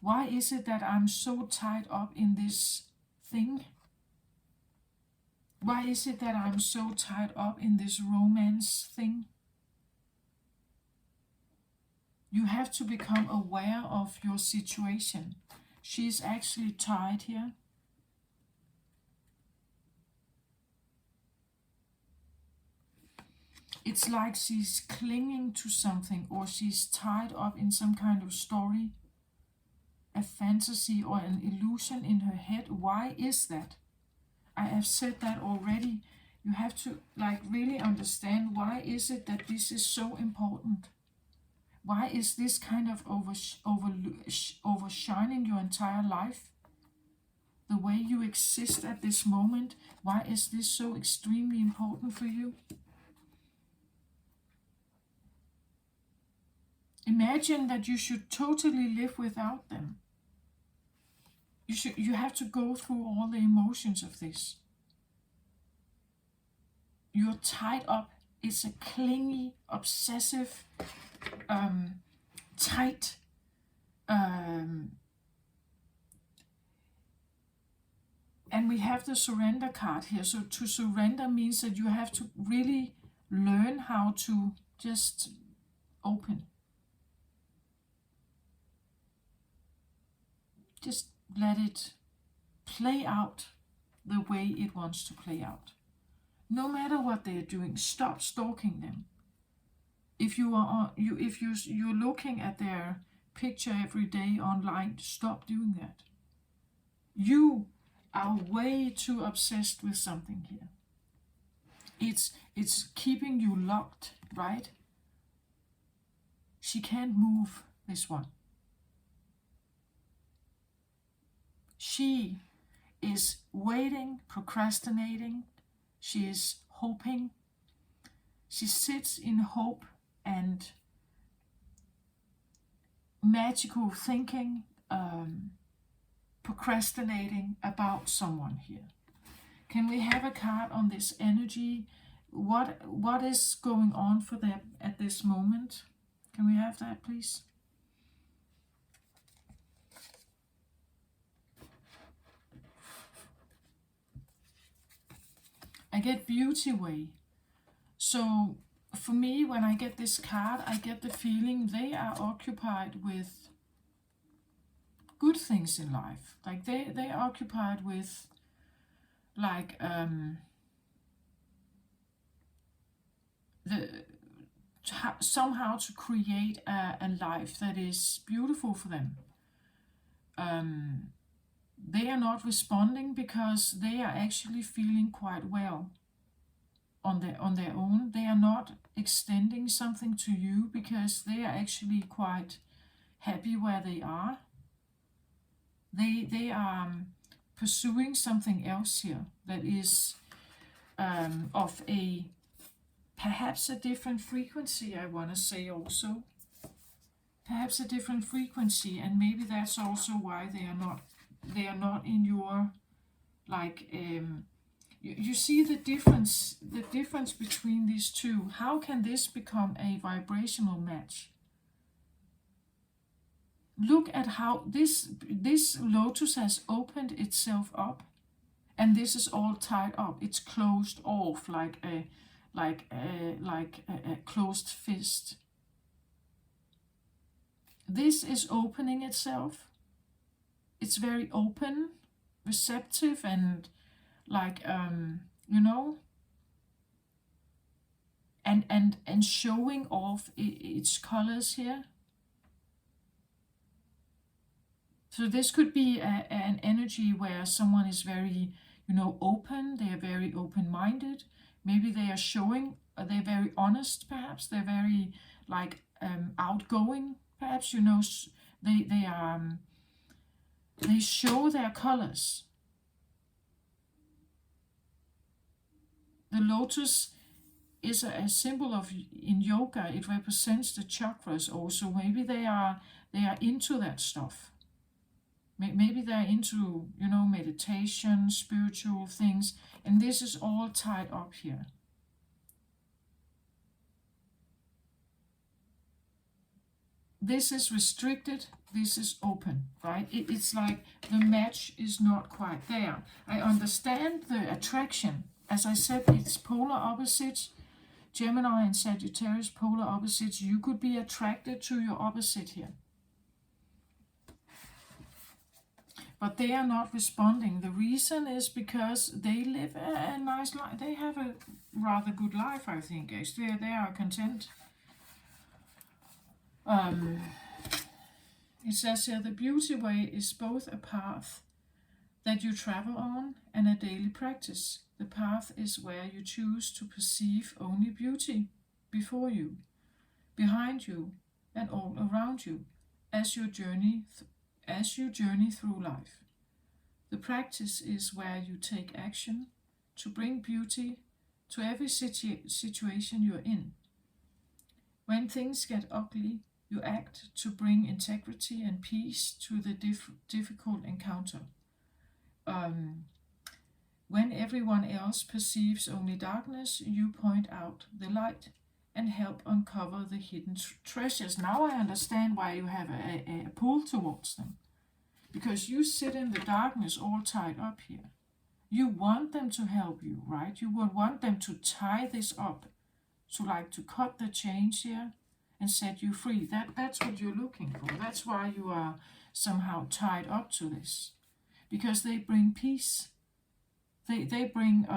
Why is it that I'm so tied up in this thing? Why is it that I'm so tied up in this romance thing? You have to become aware of your situation. She's actually tied here. It's like she's clinging to something, or she's tied up in some kind of story, a fantasy or an illusion in her head. Why is that? I have said that already. You have to like really understand, why is it that this is so important? Why is this kind of overshining your entire life? The way you exist at this moment, why is this so extremely important for you? Imagine that you should totally live without them. You have to go through all the emotions of this. You're tied up. It's a clingy, obsessive, tight, and we have the surrender card here. So to surrender means that you have to really learn how to just open. Just let it play out the way it wants to play out. No matter what they're doing, stop stalking them. If you're looking at their picture every day online, stop doing that. You are way too obsessed with something here. It's keeping you locked, right? She can't move, this one. She is waiting, procrastinating. She is hoping. She sits in hope and magical thinking, procrastinating about someone here. Can we have a card on this energy? What is going on for them at this moment? Can we have that, please? I get beauty way. So for me, when I get this card, I get the feeling they are occupied with good things in life. Like they are occupied with like somehow to create a life that is beautiful for them. They are not responding because they are actually feeling quite well on their own. They are not extending something to you because they are actually quite happy where they are. They are pursuing something else here that is of a perhaps a different frequency, I want to say also. Perhaps a different frequency, and maybe that's also why they are not in your like you see the difference between these two. How can this become a vibrational match? Look at how this lotus has opened itself up, and this is all tied up. It's closed off like a closed fist. This is opening itself. It's very open, receptive, and like and showing off its colors here. So this could be an energy where someone is very open. They are very open-minded. Maybe they are showing. They're very honest. Perhaps they're very like outgoing. Perhaps they are. They show their colors. The lotus is a symbol of, in yoga, it represents the chakras also. Maybe they are into that stuff. Maybe they're into meditation, spiritual things, and this is all tied up here. This is restricted, this is open, right? It's like the match is not quite there. I understand the attraction. As I said, it's polar opposites. Gemini and Sagittarius, polar opposites. You could be attracted to your opposite here. But they are not responding. The reason is because they live a nice life. They have a rather good life, I think. Actually, they are content. It says here, the beauty way is both a path that you travel on and a daily practice. The path is where you choose to perceive only beauty before you, behind you, and all around you as you journey through life. The practice is where you take action to bring beauty to every situation you're in. When things get ugly, you act to bring integrity and peace to the difficult encounter. When everyone else perceives only darkness, you point out the light and help uncover the hidden treasures. Now I understand why you have a pull towards them. Because you sit in the darkness all tied up here. You want them to help you, right? You would want them to tie this up, to cut the chains here and set you free. That's what you're looking for. That's why you are somehow tied up to this, because they bring peace. They bring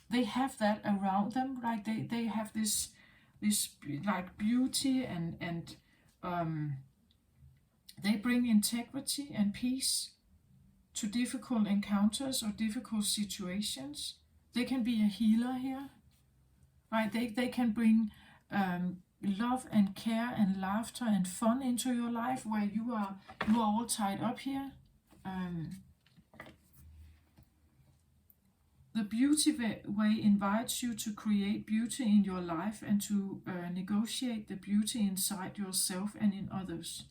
they have that around them, right? They have this like beauty, and they bring integrity and peace to difficult encounters or difficult situations. They can be a healer here, right? They can bring love and care and laughter and fun into your life, where you are all tied up here. The beauty way invites you to create beauty in your life and to negotiate the beauty inside yourself and in others.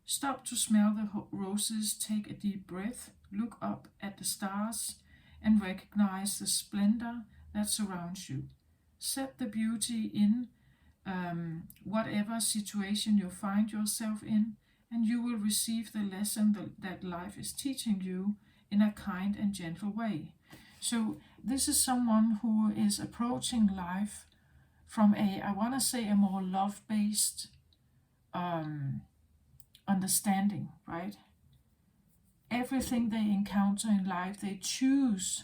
Stop to smell the roses, take a deep breath, look up at the stars, and recognize the splendor that surrounds you. Set the beauty in whatever situation you find yourself in, and you will receive the lesson that life is teaching you in a kind and gentle way. So this is someone who is approaching life from I want to say, a more love-based understanding, right? Everything they encounter in life, they choose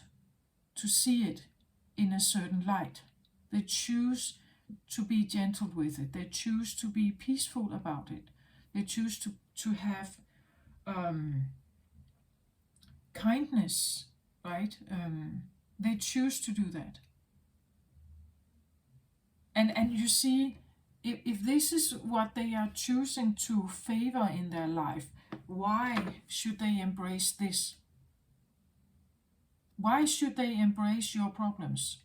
to see it in a certain light. They choose to be gentle with it. They choose to be peaceful about it. They choose to have kindness, right? They choose to do that. And you see, if this is what they are choosing to favor in their life, why should they embrace this? Why should they embrace your problems?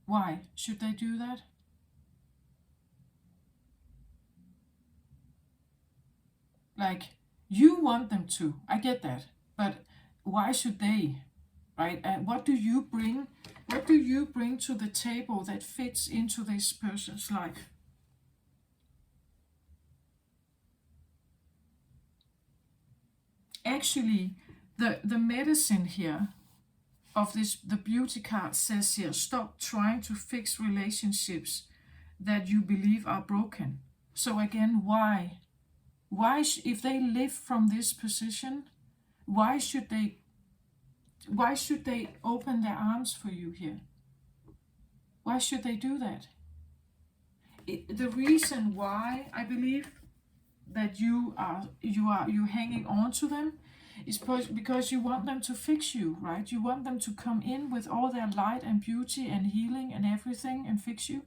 Why should they do that? Like, you want them to, I get that, but why should they, right? What do you bring? What do you bring to the table that fits into this person's life? Actually, the medicine here of this, the beauty card says here, stop trying to fix relationships that you believe are broken. So again, why? If they live from this position, why should they open their arms for you here? Why should they do that? The reason why I believe that you hanging on to them is because you want them to fix you, right? You want them to come in with all their light and beauty and healing and everything and fix you.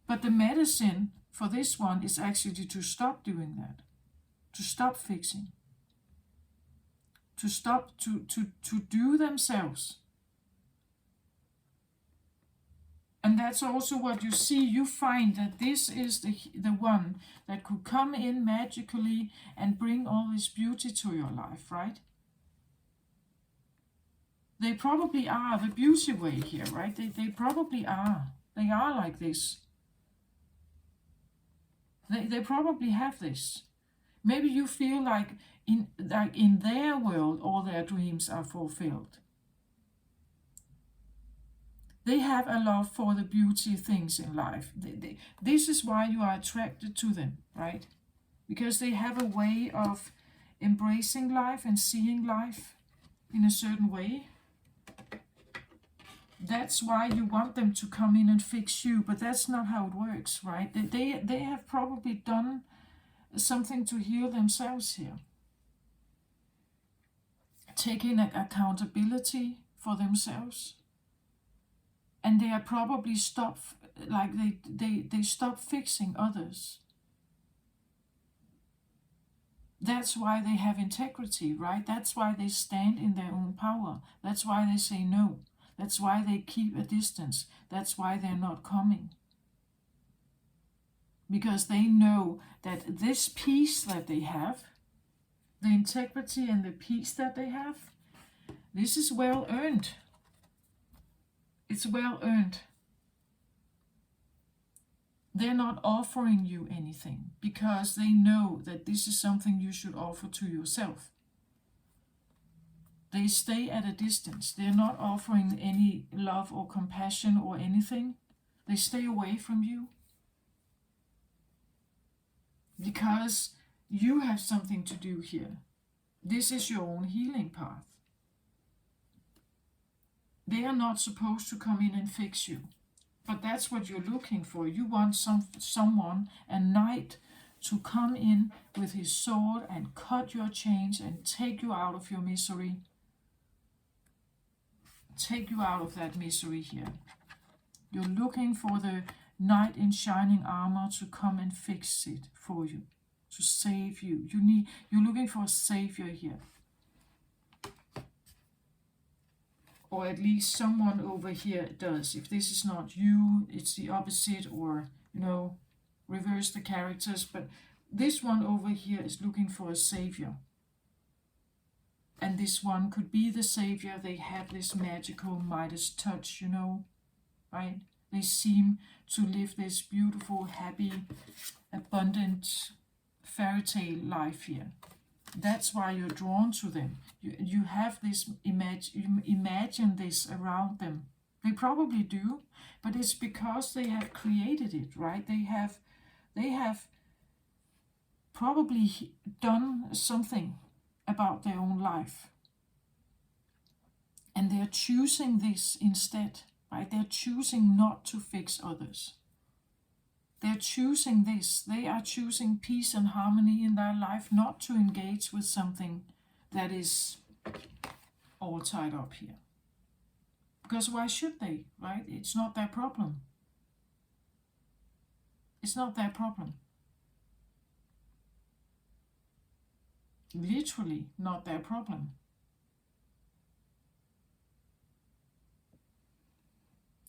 But the medicine for this one is actually to stop doing that, to stop fixing, to stop to do themselves. And that's also what you see. You find that this is the one that could come in magically and bring all this beauty to your life, right? They probably are the beauty way here, right? They probably are. They are like this. They probably have this. Maybe you feel like in their world all their dreams are fulfilled. They have a love for the beauty things in life. This is why you are attracted to them, right? Because they have a way of embracing life and seeing life in a certain way. That's why you want them to come in and fix you, but that's not how it works, right? They have probably done something to heal themselves here. Taking accountability for themselves. And they are probably they stop fixing others. That's why they have integrity, right? That's why they stand in their own power. That's why they say no. That's why they keep a distance. That's why they're not coming. Because they know that this peace that they have, the integrity and the peace that they have, this is well earned. It's well earned. They're not offering you anything because they know that this is something you should offer to yourself. They stay at a distance. They're not offering any love or compassion or anything. They stay away from you because you have something to do here. This is your own healing path. They are not supposed to come in and fix you. But that's what you're looking for. You want someone, a knight, to come in with his sword and cut your chains and take you out of your misery. Take you out of that misery here. You're looking for the knight in shining armor to come and fix it for you, to save you. You're looking for a savior here. Or at least someone over here does. If this is not you, it's the opposite, or, reverse the characters. But this one over here is looking for a savior. And this one could be the savior. They have this magical Midas touch, right? They seem to live this beautiful, happy, abundant fairy tale life here. That's why you're drawn to them. You have this imagine this around them. They probably do, but it's because they have created it, right? They have probably done something about their own life. And they're choosing this instead, right? They're choosing not to fix others. They're choosing this. They are choosing peace and harmony in their life, not to engage with something that is all tied up here. Because why should they, right? It's not their problem. It's not their problem. Literally not their problem.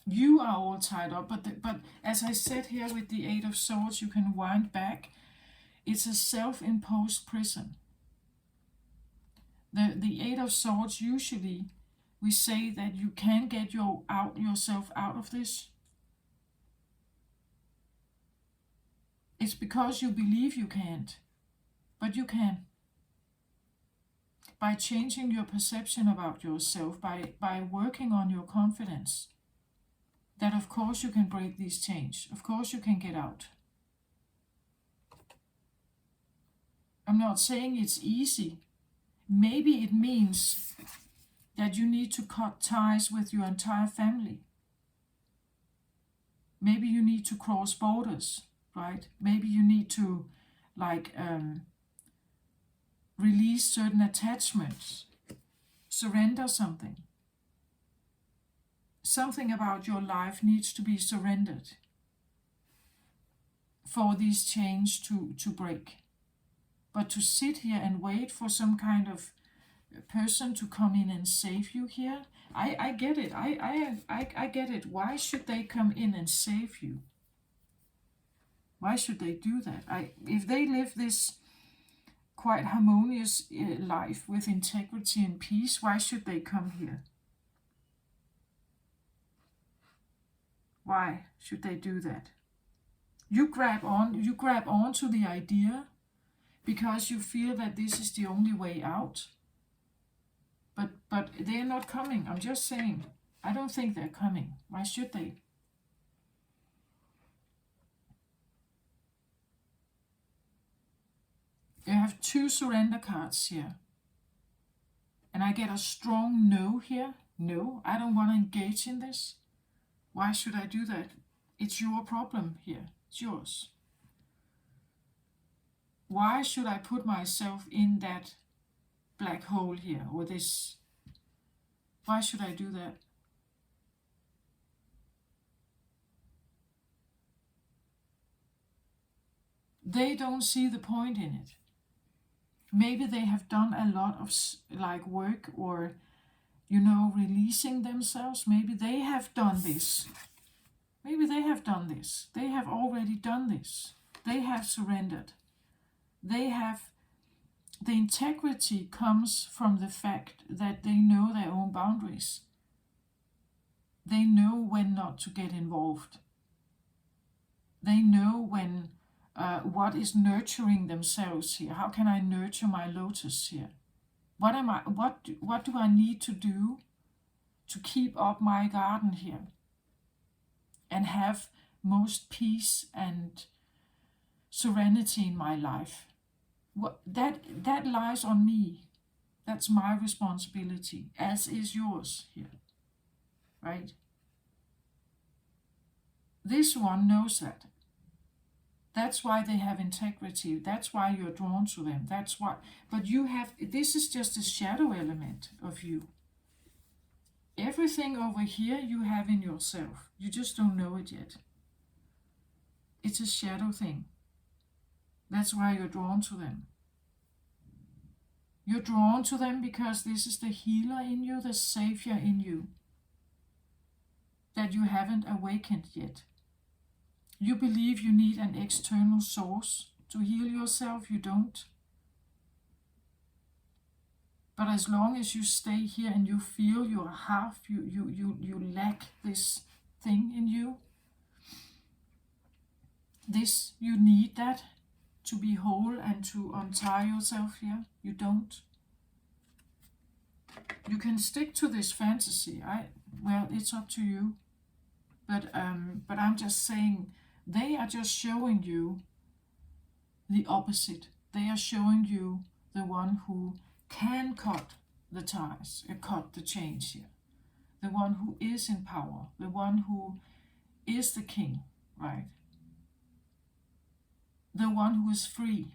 You are all tied up, but as I said here with the Eight of Swords, you can wind back. It's a self-imposed prison. The Eight of Swords, usually we say that you can get yourself out of this. It's because you believe you can't, but you can. By changing your perception about yourself, by working on your confidence, that of course you can break these chains. Of course you can get out. I'm not saying it's easy. Maybe it means that you need to cut ties with your entire family. Maybe you need to cross borders, right? Maybe you need to release certain attachments, surrender something. Something about your life needs to be surrendered for these chains to break. But to sit here and wait for some kind of person to come in and save you here, I get it. I get it. Why should they come in and save you? Why should they do that? If they live this quite harmonious life with integrity and peace, why should they come here? Why should they do that? You grab on to the idea because you feel that this is the only way out. But they're not coming. I'm just saying. I don't think they're coming. Why should they? You have 2 surrender cards here. And I get a strong no here. No, I don't want to engage in this. Why should I do that? It's your problem here. It's yours. Why should I put myself in that black hole here, or this? Why should I do that? They don't see the point in it. Maybe they have done a lot of work or releasing themselves. Maybe they have done this. Maybe they have done this. They have already done this. They have surrendered. The integrity comes from the fact that they know their own boundaries. They know when not to get involved. They know when what is nurturing themselves here. How can I nurture my lotus here? What do I need to do to keep up my garden here and have most peace and serenity in my life? That lies on me. That's my responsibility, as is yours here, right? This one knows that. That's why they have integrity. That's why you're drawn to them. That's why. But this is just a shadow element of you. Everything over here you have in yourself. You just don't know it yet. It's a shadow thing. That's why you're drawn to them. You're drawn to them because this is the healer in you, the savior in you, that you haven't awakened yet. You believe you need an external source to heal yourself. You don't. But as long as you stay here and you feel you are half, you lack this thing in you, you need that to be whole and to untie yourself here. You don't. You can stick to this fantasy. Well, it's up to you. But I'm just saying, they are just showing you the opposite. They are showing you the one who can cut the ties, cut the chains here. The one who is in power, the one who is the king, right? The one who is free.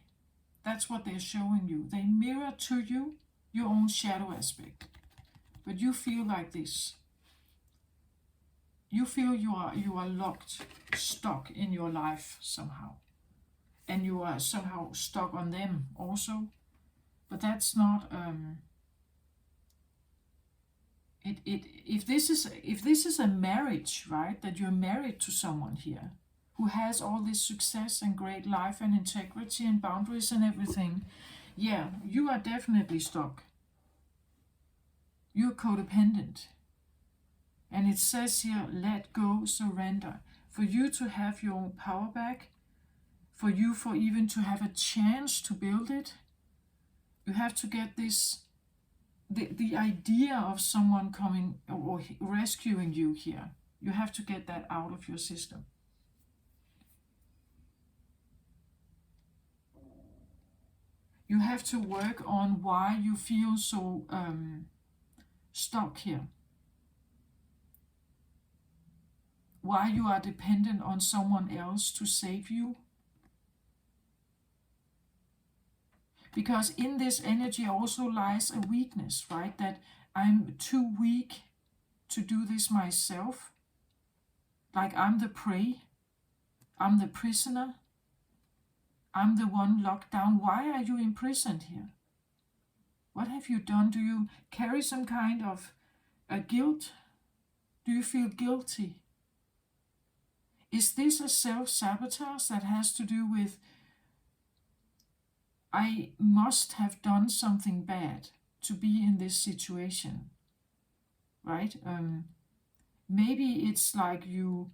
That's what they're showing you. They mirror to you your own shadow aspect. But you feel like this. You feel you are locked, stuck in your life somehow. And you are somehow stuck on them also. But that's not if this is a marriage, right, that you're married to someone here who has all this success and great life and integrity and boundaries and everything, yeah, you are definitely stuck. You're codependent. And it says here, let go, surrender. For you to have your own power back, for even to have a chance to build it, you have to get this, the idea of someone coming or rescuing you here. You have to get that out of your system. You have to work on why you feel so stuck here. Why you are dependent on someone else to save you. Because in this energy also lies a weakness, right? That I'm too weak to do this myself. Like I'm the prey. I'm the prisoner. I'm the one locked down. Why are you imprisoned here? What have you done? Do you carry some kind of a guilt? Do you feel guilty? Is this a self-sabotage that has to do with I must have done something bad to be in this situation, right? Maybe it's like you,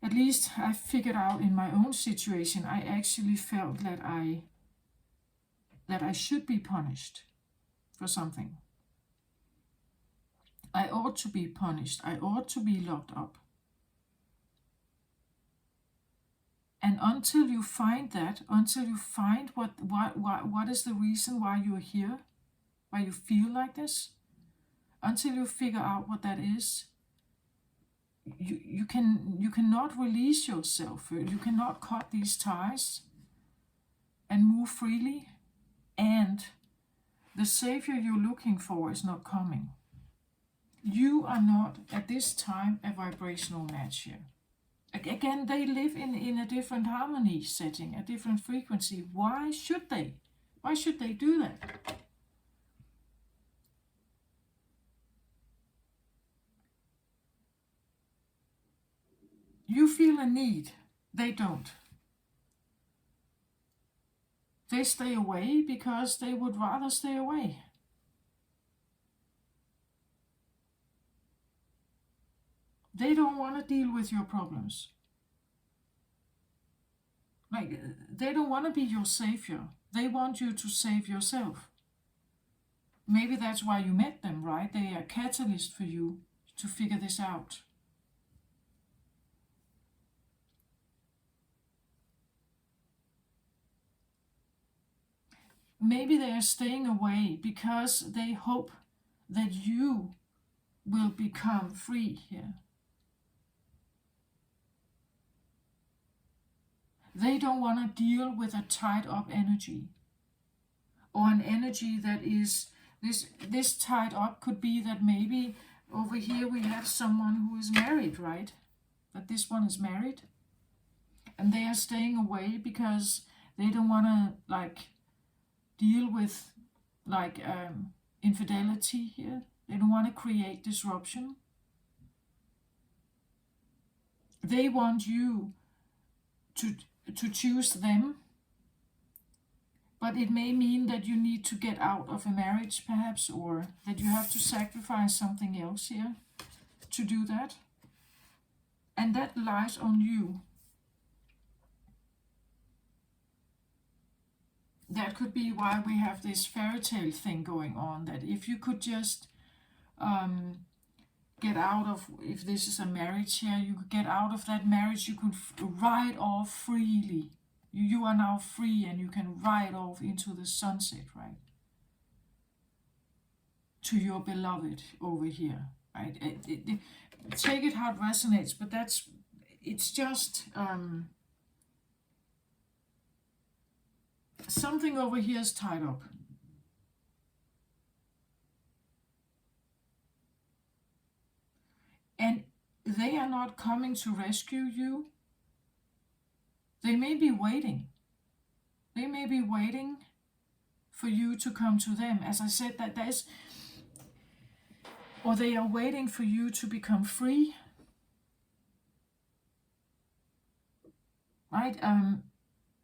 at least I figured out in my own situation, I actually felt that I should be punished for something. I ought to be punished. I ought to be locked up. And until you find that, until you find what is the reason why you're here, why you feel like this, until you figure out what that is, you cannot release yourself. You cannot cut these ties and move freely. And the savior you're looking for is not coming. You are not at this time a vibrational match here. Again, they live in a different harmony setting, a different frequency. Why should they? Why should they do that? You feel a need. They don't. They stay away because they would rather stay away. They don't want to deal with your problems. Like, they don't want to be your savior. They want you to save yourself. Maybe that's why you met them, right? They are a catalyst for you to figure this out. Maybe they are staying away because they hope that you will become free here. They don't want to deal with a tied up energy, or an energy that is this tied up. Could be that maybe over here we have someone who is married, right? That this one is married, and they are staying away because they don't want to deal with infidelity here. They don't want to create disruption. They want you to choose them, but it may mean that you need to get out of a marriage perhaps, or that you have to sacrifice something else here to do that, and that lies on you. That could be why we have this fairy tale thing going on, that if you could just get out of, if this is a marriage here, you could get out of that marriage, you could ride off freely. You are now free and you can ride off into the sunset, right? To your beloved over here, right? Take it how it resonates, but it's just something over here is tied up. And they are not coming to rescue you. They may be waiting. They may be waiting for you to come to them. As I said, that there's, or they are waiting for you to become free. Right?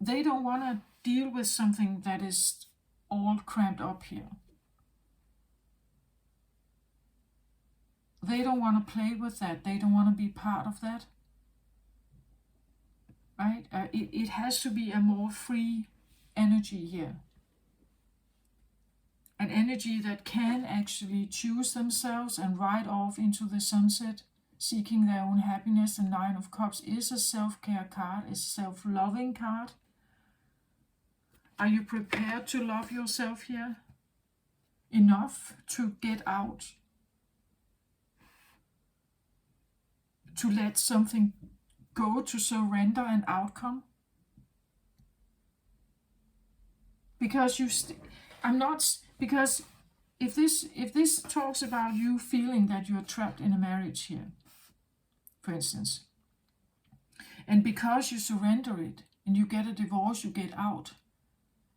They don't want to deal with something that is all cramped up here. They don't want to play with that. They don't want to be part of that. Right? It has to be a more free energy here. An energy that can actually choose themselves and ride off into the sunset, seeking their own happiness. The Nine of Cups is a self-care card, is a self-loving card. Are you prepared to love yourself here enough to get out? To let something go, to surrender an outcome? Because because if this talks about you feeling that you're trapped in a marriage here, for instance, and because you surrender it and you get a divorce, you get out,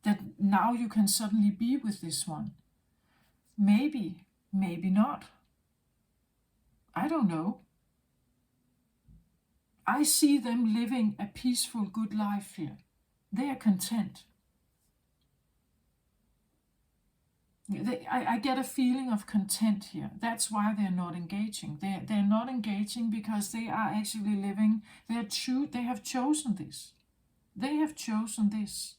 that now you can suddenly be with this one. Maybe not. I don't know. I see them living a peaceful, good life here. They are content. I get a feeling of content here. That's why they're not engaging. They're not engaging because they are actually living. They have chosen this. They have chosen this.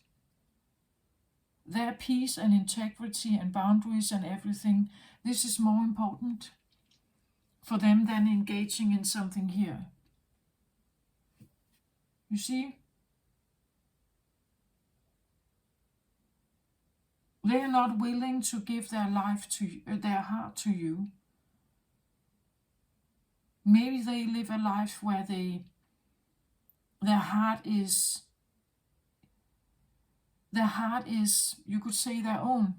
Their peace and integrity and boundaries and everything. This is more important for them than engaging in something here. You see? They are not willing to give their life to you, their heart to you. Maybe they live a life where their heart is, you could say, their own.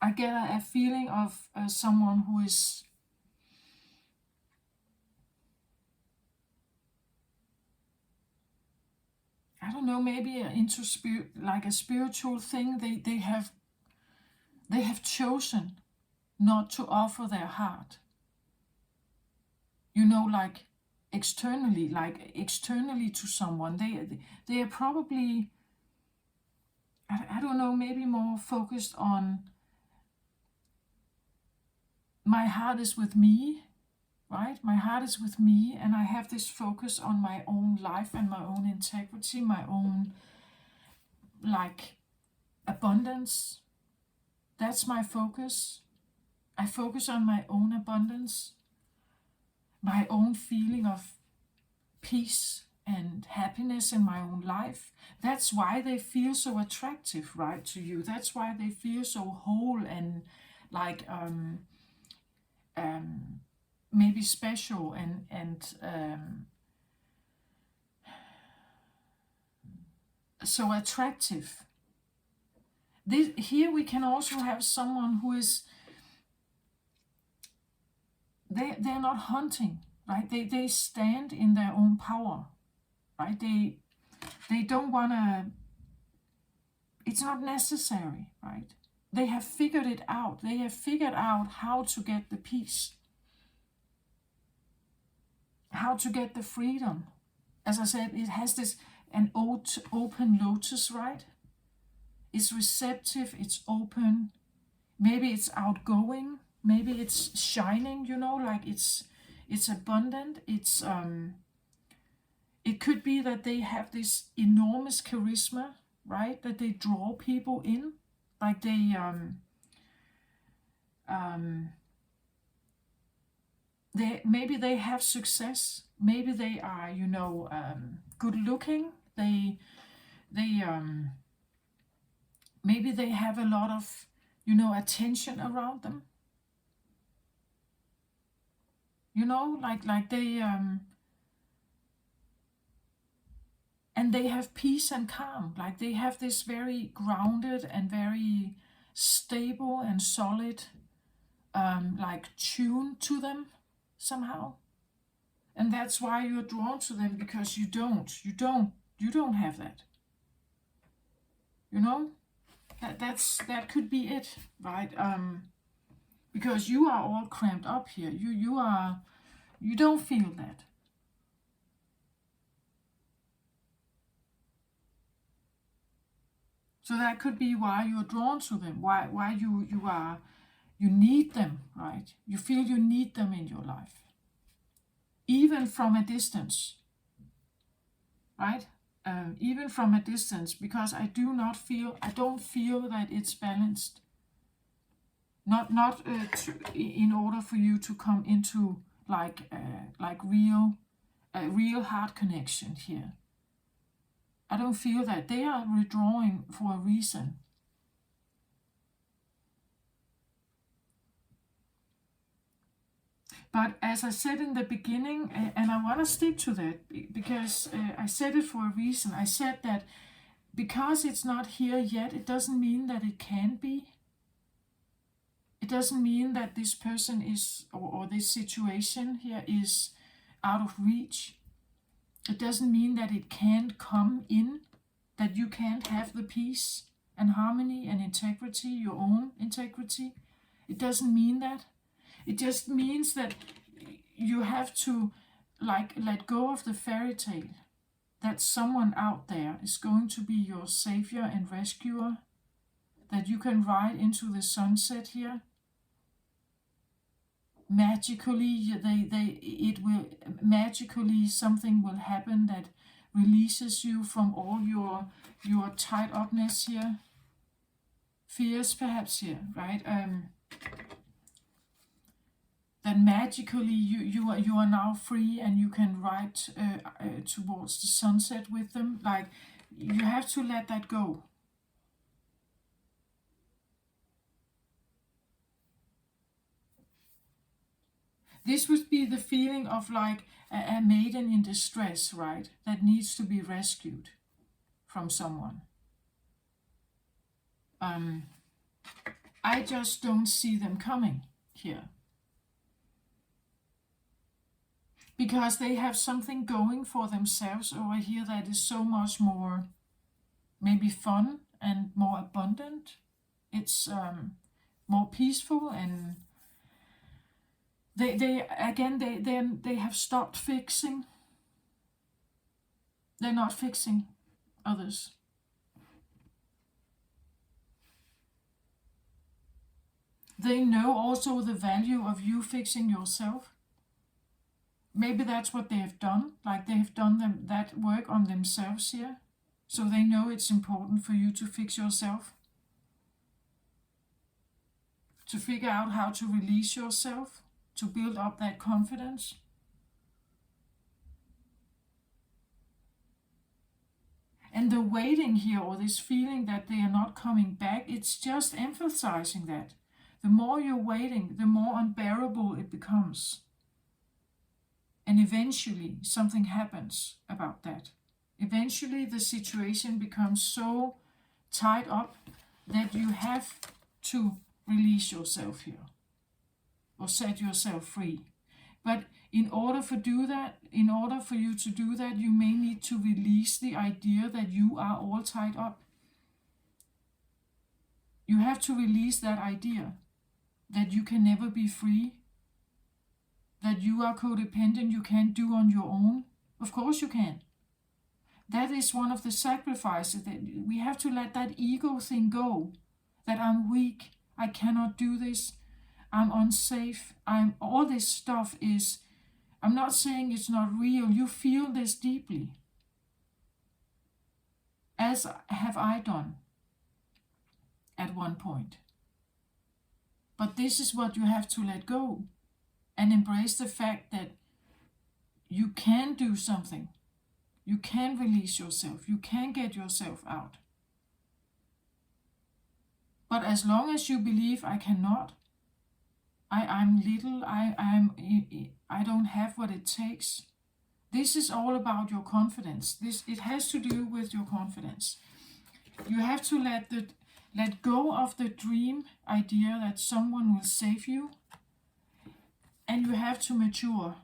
I get a feeling of someone who is I don't know, maybe into like a spiritual thing. They have chosen not to offer their heart. You know, like externally to someone. They are probably, I don't know, maybe more focused on, my heart is with me. Right? My heart is with me, and I have this focus on my own life and my own integrity, my own abundance. That's my focus. I focus on my own abundance, my own feeling of peace and happiness in my own life. That's why they feel so attractive, right, to you. That's why they feel so whole and like maybe special and so attractive. Here we can also have someone who is, they're not hunting, right? They stand in their own power, right? They don't want to, it's not necessary, right? They have figured it out. They have figured out how to get the peace, how to get the freedom. As I said, it has this an open lotus, right? It's receptive, it's open. Maybe it's outgoing, maybe it's shining, like it's abundant. It could be that they have this enormous charisma, right? That they draw people in, like they maybe they have success. Maybe they are, good looking. They maybe they have a lot of, attention around them. Like they and they have peace and calm. Like they have this very grounded and very stable and solid like tune to them somehow. And that's why you're drawn to them, because you don't have that. That could be it, right? Because you are all cramped up here. You don't feel that. So that could be why you're drawn to them. Why you need them, right? You feel you need them in your life, even from a distance, right? Even from a distance, because I don't feel that it's balanced. Not in order for you to come into like real heart connection here. I don't feel that. They are withdrawing for a reason. But as I said in the beginning, and I want to stick to that, because I said it for a reason. I said that because it's not here yet, it doesn't mean that it can be. It doesn't mean that this person is, or this situation here is out of reach. It doesn't mean that it can't come in, that you can't have the peace and harmony and integrity, your own integrity. It doesn't mean that. It just means that you have to let go of the fairy tale, that someone out there is going to be your savior and rescuer, that you can ride into the sunset here. Magically, something will happen that releases you from all your tied upness here, fears perhaps here, right? Then magically you are now free and you can ride towards the sunset with them. Like, you have to let that go. This would be the feeling of like a maiden in distress, right? That needs to be rescued from someone. I just don't see them coming here. Because they have something going for themselves over here that is so much more maybe fun and more abundant. It's more peaceful, and they have stopped fixing. They're not fixing others. They know also the value of you fixing yourself. Maybe that's what they have done. Like, they have done that work on themselves here. So they know it's important for you to fix yourself. to figure out how to release yourself, to build up that confidence. And the waiting here, or this feeling that they are not coming back, it's just emphasizing that. The more you're waiting, the more unbearable it becomes. And eventually something happens about that. Eventually the situation becomes so tied up that you have to release yourself here, or set yourself free. But in order for you to do that, you may need to release the idea that you are all tied up. You have to release that idea that you can never be free, that you are codependent, you can't do on your own. Of course you can. That is one of the sacrifices, that we have to let that ego thing go, that I'm weak, I cannot do this, I'm unsafe, all this stuff is, I'm not saying it's not real, you feel this deeply, as have I done at one point. But this is what you have to let go, and embrace the fact that you can do something. You can release yourself. You can get yourself out. But as long as you believe I cannot, I'm little, I don't have what it takes. This is all about your confidence. It has to do with your confidence. You have to let go of the dream idea that someone will save you, and you have to mature.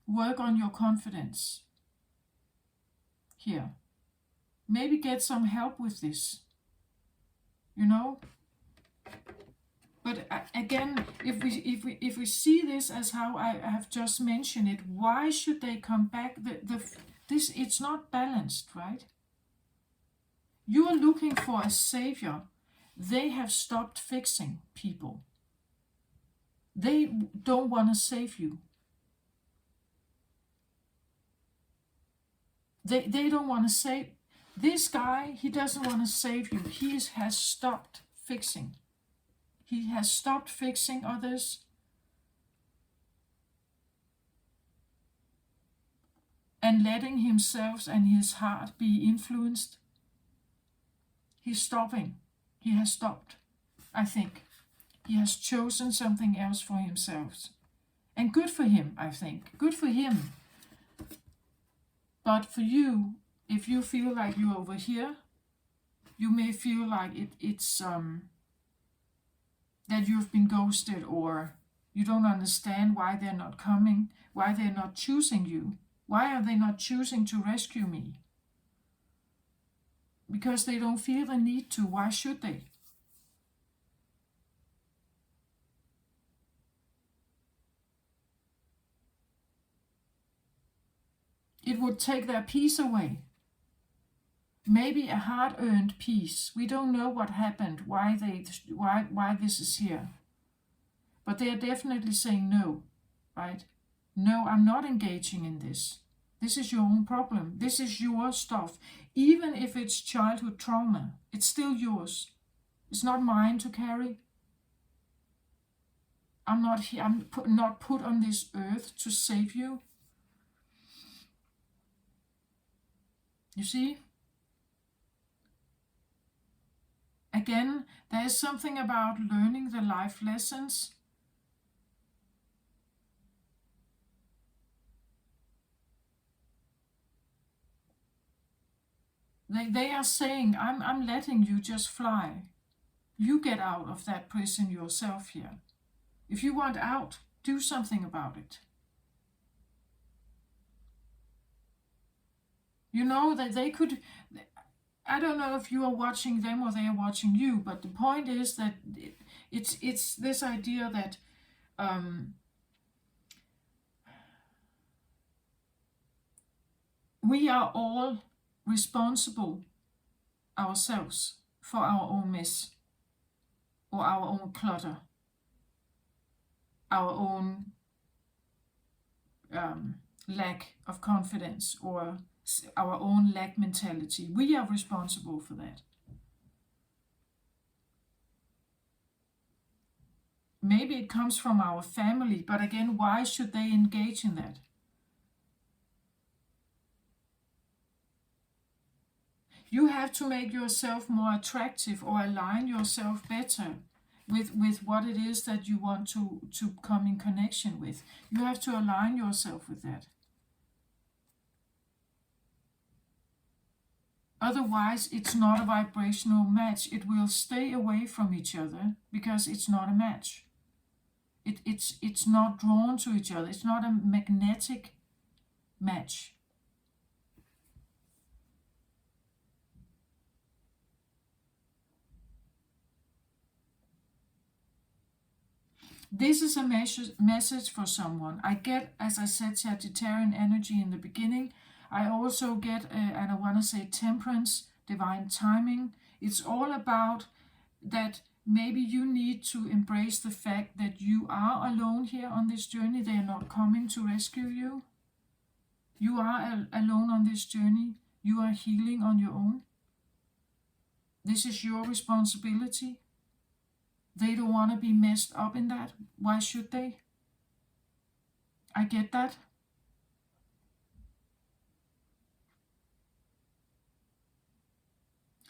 Work on your confidence here. Maybe get some help with this, But again, if we see this as how I have just mentioned it, why should they come back? It's not balanced, right? You are looking for a savior. They have stopped fixing people. They don't want to save you. They don't want to save. This guy, he doesn't want to save you. He has stopped fixing. He has stopped fixing others. And letting himself and his heart be influenced. He's stopping. He has stopped, I think. He has chosen something else for himself. And good for him, I think. Good for him. But for you, if you feel like you're over here, you may feel like it's that you've been ghosted, or you don't understand why they're not coming, why they're not choosing you. Why are they not choosing to rescue me? Because they don't feel the need to. Why should they? It would take their peace away. Maybe a hard-earned peace. We don't know what happened, why this is here. But they are definitely saying no, right? No, I'm not engaging in this. This is your own problem. This is your stuff. Even if it's childhood trauma, it's still yours. It's not mine to carry. I'm not put on this earth to save you. You see? Again, there is something about learning the life lessons. They are saying, I'm letting you just fly. You get out of that prison yourself here. If you want out, do something about it. That they could, I don't know if you are watching them or they are watching you, but the point is that it's this idea that we are all responsible ourselves for our own mess, or our own clutter, our own lack of confidence, or our own lack mentality. We are responsible for that. Maybe it comes from our family, but again, why should they engage in that? You have to make yourself more attractive or align yourself better with what it is that you want to come in connection with. You have to align yourself with that. Otherwise, it's not a vibrational match. It will stay away from each other because it's not a match. It's not drawn to each other. It's not a magnetic match. This is a message for someone. I get, as I said, Sagittarian energy in the beginning. I also get, and I want to say temperance, divine timing. It's all about that maybe you need to embrace the fact that you are alone here on this journey. They are not coming to rescue you. You are alone on this journey. You are healing on your own. This is your responsibility. They don't want to be messed up in that. Why should they? I get that.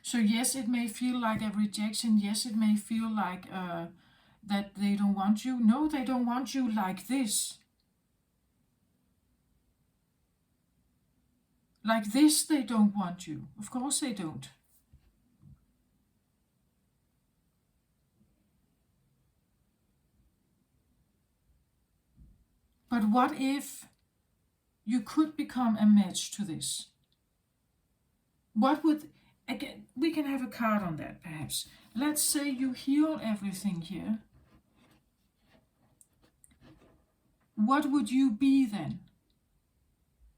So yes, it may feel like a rejection. Yes, it may feel like that they don't want you. No, they don't want you like this. Like this, they don't want you. Of course they don't. But what if you could become a match to this? What would, again, we can have a card on that perhaps. Let's say you heal everything here. What would you be then?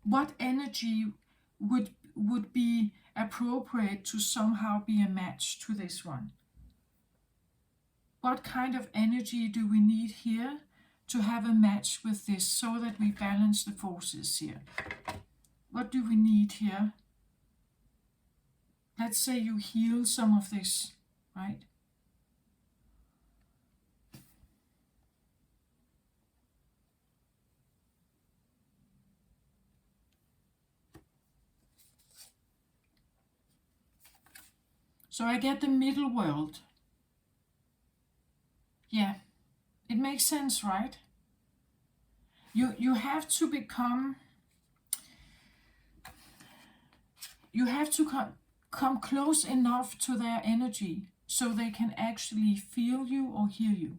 What energy would be appropriate to somehow be a match to this one? What kind of energy do we need here to have a match with this so that we balance the forces here? What do we need here? Let's say you heal some of this, right? So I get the middle world. Yeah, it makes sense, right? You have to become, you have to come close enough to their energy so they can actually feel you or hear you.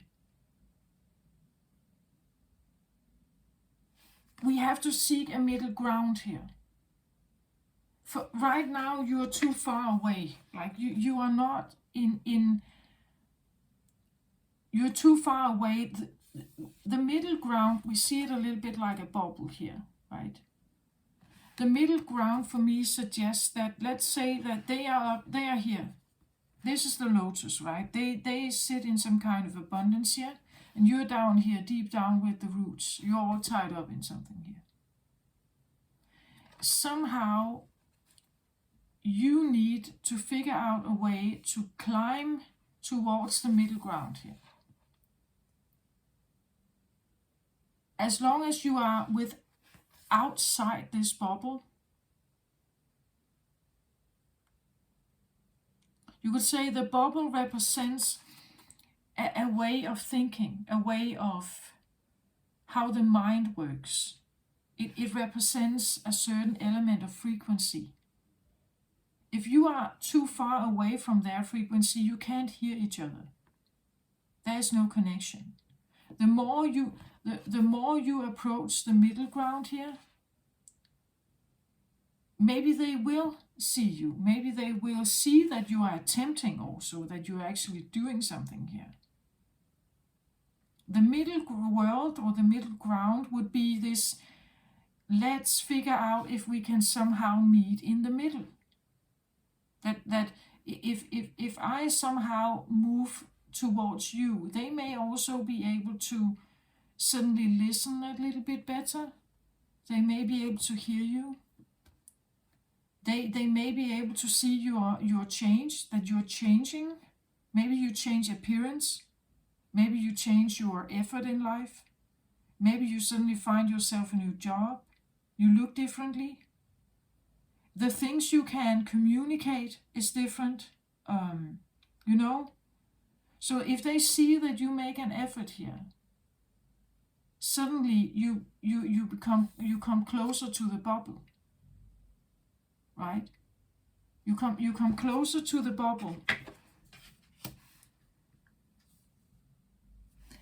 We have to seek a middle ground here. For right now, you are too far away. Like you are not in. You're too far away. The middle ground, we see it a little bit like a bubble here, right? The middle ground for me suggests that, let's say that they are here. This is the lotus, right? They sit in some kind of abundance here, and you're down here, deep down with the roots. You're all tied up in something here. Somehow, you need to figure out a way to climb towards the middle ground here. As long as you are outside this bubble, you could say the bubble represents a way of thinking, a way of how the mind works. It represents a certain element of frequency. If you are too far away from their frequency, you can't hear each other. There is no connection. The more you approach the middle ground here, maybe they will see you. Maybe they will see that you are attempting also, that you are actually doing something here. The middle world or the middle ground would be this, let's figure out if we can somehow meet in the middle. That if I somehow move towards you, they may also be able to suddenly listen a little bit better. They may be able to hear you. They may be able to see your change, that you're changing. Maybe you change appearance. Maybe you change your effort in life. Maybe you suddenly find yourself a new job. You look differently. The things you can communicate is different. You know? So if they see that you make an effort here, suddenly you come closer to the bubble, right? You come closer to the bubble.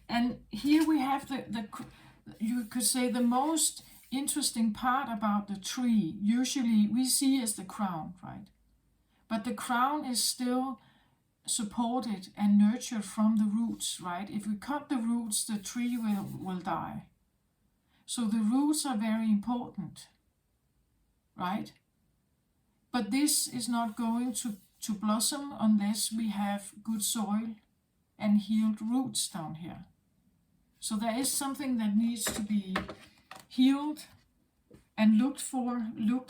And here we have the you could say the most interesting part about the tree. Usually we see as the crown, right? But the crown is still supported and nurtured from the roots, right? If we cut the roots, the tree will die. So the roots are very important, right? But this is not going to blossom unless we have good soil and healed roots down here. So there is something that needs to be healed and looked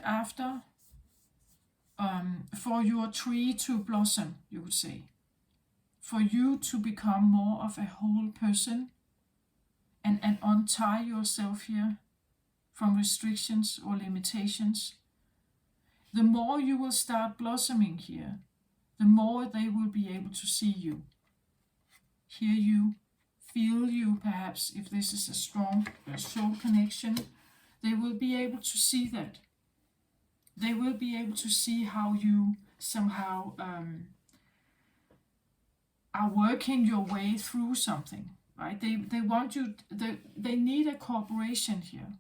after, for your tree to blossom, you would say. For you to become more of a whole person and untie yourself here from restrictions or limitations. The more you will start blossoming here, the more they will be able to see you, hear you, feel you, perhaps, if this is a strong soul connection. They will be able to see that. They will be able to see how you somehow are working your way through something, right? They want you, they need a cooperation here.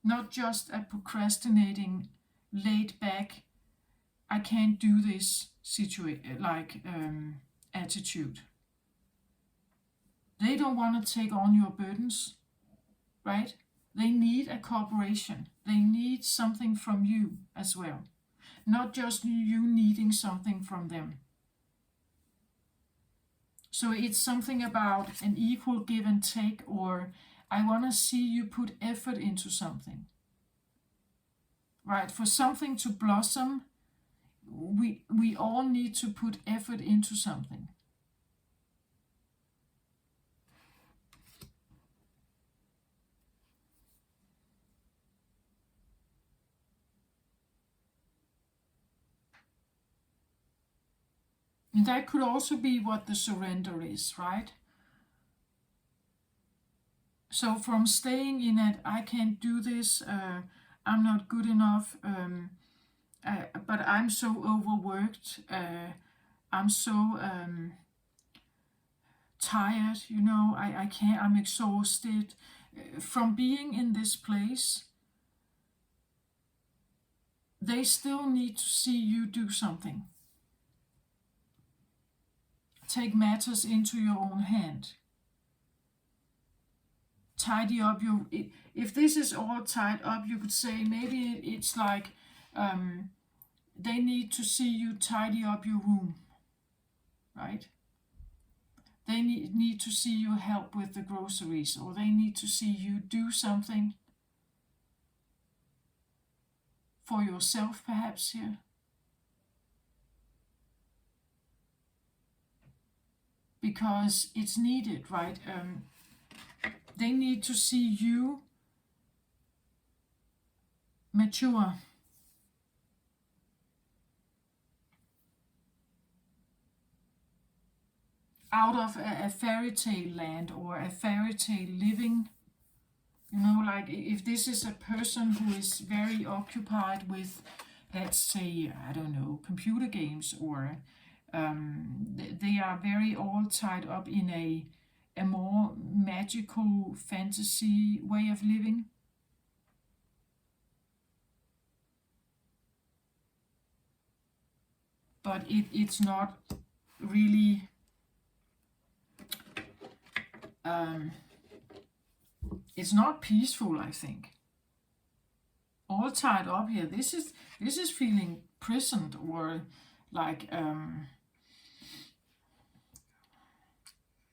Not just a procrastinating, laid back, I can't do this attitude. They don't want to take on your burdens, right? They need a cooperation. They need something from you as well. Not just you needing something from them. So it's something about an equal give and take, or I want to see you put effort into something. Right? For something to blossom, we all need to put effort into something. And that could also be what the surrender is, right? So from staying in it, I can't do this, I'm not good enough, but I'm so overworked, I'm so tired, I can't, I'm exhausted. From being in this place, they still need to see you do something. Take matters into your own hand. Tidy up your, if this is all tied up, you could say maybe it's like they need to see you tidy up your room, right? They need to see you help with the groceries, or they need to see you do something for yourself, perhaps, here. Because it's needed, right? They need to see you mature. Out of a fairy tale land or a fairy tale living. Like if this is a person who is very occupied with, let's say, I don't know, computer games, or they are very all tied up in a more magical fantasy way of living. But it's not really it's not peaceful, I think. All tied up here. This is feeling prisoned, or like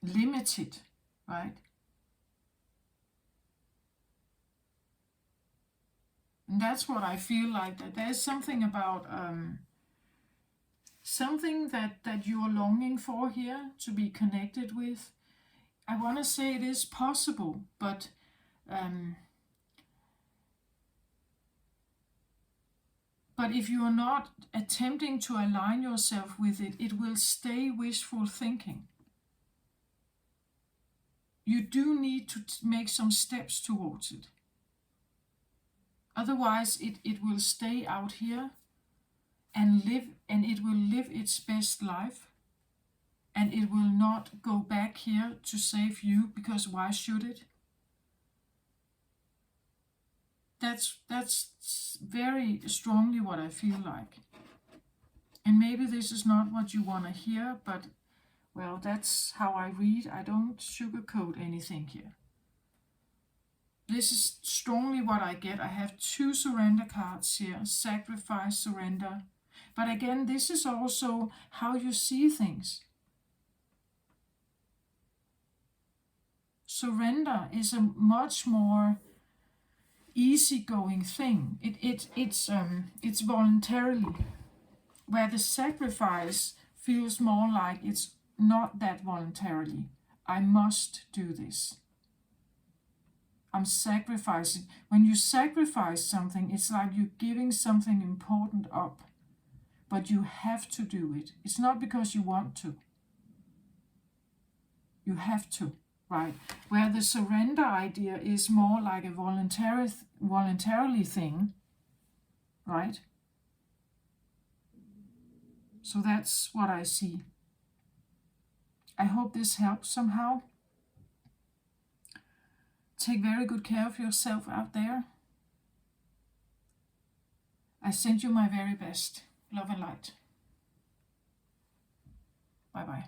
limited, right? And that's what I feel like, that there's something about something that you are longing for here, to be connected with, I want to say it is possible, but if you are not attempting to align yourself with it, it will stay wishful thinking. You do need to make some steps towards it. Otherwise, it will stay out here and it will live its best life, and it will not go back here to save you, because why should it? That's very strongly what I feel like. And maybe this is not what you want to hear, but well, that's how I read. I don't sugarcoat anything here. This is strongly what I get. I have 2 surrender cards here: sacrifice, surrender. But again, this is also how you see things. Surrender is a much more easygoing thing. It's voluntarily, where the sacrifice feels more like it's not that voluntarily. I must do this. I'm sacrificing. When you sacrifice something, it's like you're giving something important up, but you have to do it. It's not because you want to. You have to, right? Where the surrender idea is more like a voluntarily thing, right? So that's what I see. I hope this helps somehow. Take very good care of yourself out there. I send you my very best. Love and light. Bye-bye.